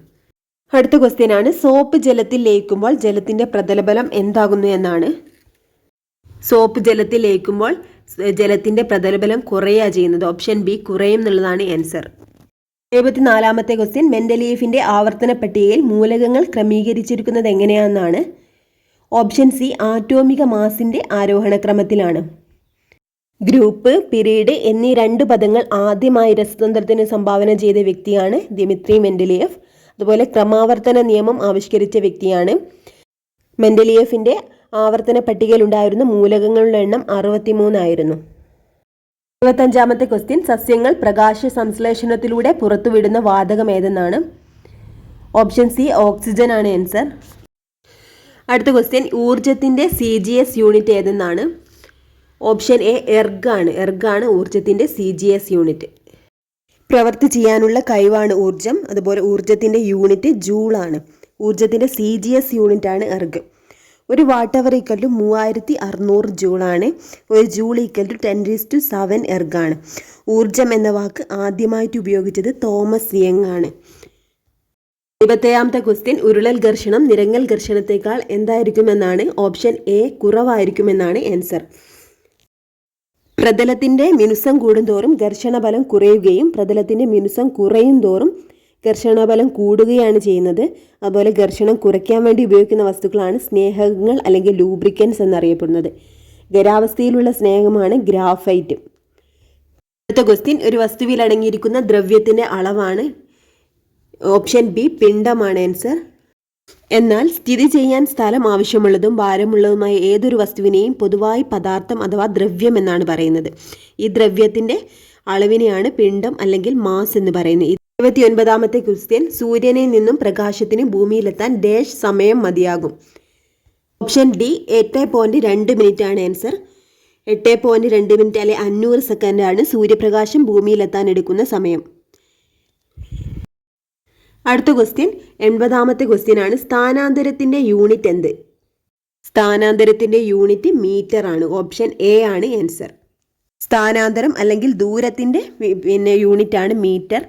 അടുത്ത ക്വസ്റ്റ്യൻ ആണ്, സോപ്പ് ജലത്തിൽ ലയിക്കുമ്പോൾ ജലത്തിൻ്റെ പ്രതലബലം എന്താകുന്നു എന്നാണ്? സോപ്പ് ജലത്തിൽ ലയിക്കുമ്പോൾ ജലത്തിൻ്റെ പ്രതലബലം കുറയുക ചെയ്യുന്നത്. ഓപ്ഷൻ ബി കുറയും എന്നുള്ളതാണ് ആൻസർ. 74ാമത്തെ ക്വസ്റ്റ്യൻ, മെൻഡലീഫിൻ്റെ ആവർത്തന പട്ടികയിൽ മൂലകങ്ങൾ ക്രമീകരിച്ചിരിക്കുന്നത് എങ്ങനെയാണെന്നാണ്? ഓപ്ഷൻ സി ആറ്റോമിക മാസിൻ്റെ ആരോഹണക്രമത്തിലാണ്. ഗ്രൂപ്പ്, പിരീഡ് എന്നീ 2 പദങ്ങൾ ആദ്യമായി രസതന്ത്രത്തിന് സംഭാവന ചെയ്ത വ്യക്തിയാണ് ദിമിത്രി മെൻഡലീഫ്. അതുപോലെ ക്രമാവർത്തന നിയമം ആവിഷ്കരിച്ച വ്യക്തിയാണ്. മെൻഡലീഫിൻ്റെ ആവർത്തന പട്ടികയിൽ ഉണ്ടായിരുന്ന മൂലകങ്ങളുടെ എണ്ണം 63 ആയിരുന്നു. 25ാമത്തെ ക്വസ്റ്റ്യൻ, സസ്യങ്ങൾ പ്രകാശ സംശ്ലേഷണത്തിലൂടെ പുറത്തുവിടുന്ന വാതകം ഏതെന്നാണ്? ഓപ്ഷൻ സി ഓക്സിജൻ ആണ് ആൻസർ. അടുത്ത ക്വസ്റ്റ്യൻ, ഊർജത്തിൻ്റെ CGS യൂണിറ്റ് ഏതെന്നാണ്? ഓപ്ഷൻ എ എർഗ് ആണ്. എർഗാണ് ഊർജത്തിൻ്റെ CGS യൂണിറ്റ്. പ്രവൃത്തി ചെയ്യാനുള്ള കഴിവാണ് ഊർജം. അതുപോലെ ഊർജത്തിൻ്റെ യൂണിറ്റ് ജൂളാണ്. ഊർജത്തിൻ്റെ CGS യൂണിറ്റ് ആണ് എർഗ്. ഒരു വാട്ട് അവർ ഈക്വൽ ടു 3600 ജൂളാണ്. ഒരു ജൂൾ ഈക്വൽ ടു 10⁷ എർഗാണ്. ഊർജം എന്ന വാക്ക് ആദ്യമായിട്ട് ഉപയോഗിച്ചത് തോമസ് യങ് ആണ്. 27ാമത്തെ ക്വസ്റ്റ്യൻ, ഉരുളൽ ഘർഷണം നിരങ്ങൽ ഘർഷണത്തേക്കാൾ എന്തായിരിക്കുമെന്നാണ്? ഓപ്ഷൻ എ കുറവായിരിക്കുമെന്നാണ് ആൻസർ. പ്രതലത്തിൻ്റെ മിനുസം കൂടുന്തോറും ഘർഷണബലം കുറയുകയും പ്രതലത്തിൻ്റെ മിനുസം കുറയും തോറും ഘർഷണബലം കൂടുകയാണ് ചെയ്യുന്നത്. അതുപോലെ ഘർഷണം കുറയ്ക്കാൻ വേണ്ടി ഉപയോഗിക്കുന്ന വസ്തുക്കളാണ് സ്നേഹകങ്ങൾ അല്ലെങ്കിൽ ലൂബ്രിക്കൻസ് എന്നറിയപ്പെടുന്നത്. ഖരാവസ്ഥയിലുള്ള സ്നേഹമാണ് ഗ്രാഫൈറ്റ്. അടുത്ത ക്വസ്റ്റ്യൻ, ഒരു വസ്തുവിൽ അടങ്ങിയിരിക്കുന്ന ദ്രവ്യത്തിൻ്റെ അളവാണ് ഓപ്ഷൻ ബി പിണ്ഡമാണ് ആൻസർ. എന്നാൽ സ്ഥിതി ചെയ്യാൻ സ്ഥലം ആവശ്യമുള്ളതും ഭാരമുള്ളതുമായ ഏതൊരു വസ്തുവിനെയും പൊതുവായി പദാർത്ഥം അഥവാ ദ്രവ്യം എന്നാണ് പറയുന്നത്. ഈ ദ്രവ്യത്തിന്റെ അളവിനെയാണ് പിണ്ഡം അല്ലെങ്കിൽ മാസ് എന്ന് പറയുന്നത്. 29ാമത്തെ ക്വസ്റ്റ്യൻ, സൂര്യനിൽ നിന്നും പ്രകാശത്തിന് ഭൂമിയിലെത്താൻ ഡാഷ് സമയം മതിയാകും. ഓപ്ഷൻ ഡി 8.2 മിനിറ്റ് ആണ് ആൻസർ. 8.2 മിനിറ്റ് അല്ലെ 500 സെക്കൻഡാണ് സൂര്യപ്രകാശം ഭൂമിയിലെത്താൻ എടുക്കുന്ന സമയം. അടുത്ത ക്വസ്റ്റ്യൻ 80ാമത്തെ ക്വസ്റ്റ്യൻ ആണ്. സ്ഥാനാന്തരത്തിന്റെ യൂണിറ്റ് എന്ത്? സ്ഥാനാന്തരത്തിന്റെ യൂണിറ്റ് മീറ്റർ ആണ്. ഓപ്ഷൻ എ ആണ് ആൻസർ. സ്ഥാനാന്തരം അല്ലെങ്കിൽ ദൂരത്തിന്റെ യൂണിറ്റ് ആണ് മീറ്റർ.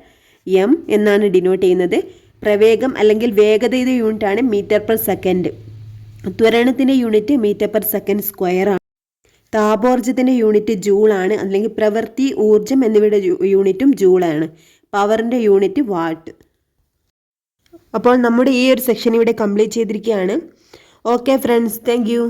എം എന്നാണ് ഡിനോട്ട് ചെയ്യുന്നത്. പ്രവേഗം അല്ലെങ്കിൽ വേഗതയുടെ യൂണിറ്റ് ആണ് മീറ്റർ പെർ സെക്കൻഡ്. ത്വരണത്തിന്റെ unit metre per second square ആണ്. താപോർജ്ജത്തിന്റെ യൂണിറ്റ് ജൂൾ ആണ്. അല്ലെങ്കിൽ പ്രവൃത്തി, ഊർജം എന്നിവയുടെ യൂണിറ്റും ജൂൾ ആണ്. പവറിന്റെ യൂണിറ്റ് വാട്ട്. അപ്പോൾ നമ്മുടെ ഈ ഒരു സെക്ഷൻ ഇവിടെ കംപ്ലീറ്റ് ചെയ്തിരിക്കുകയാണ്. Okay friends, thank you.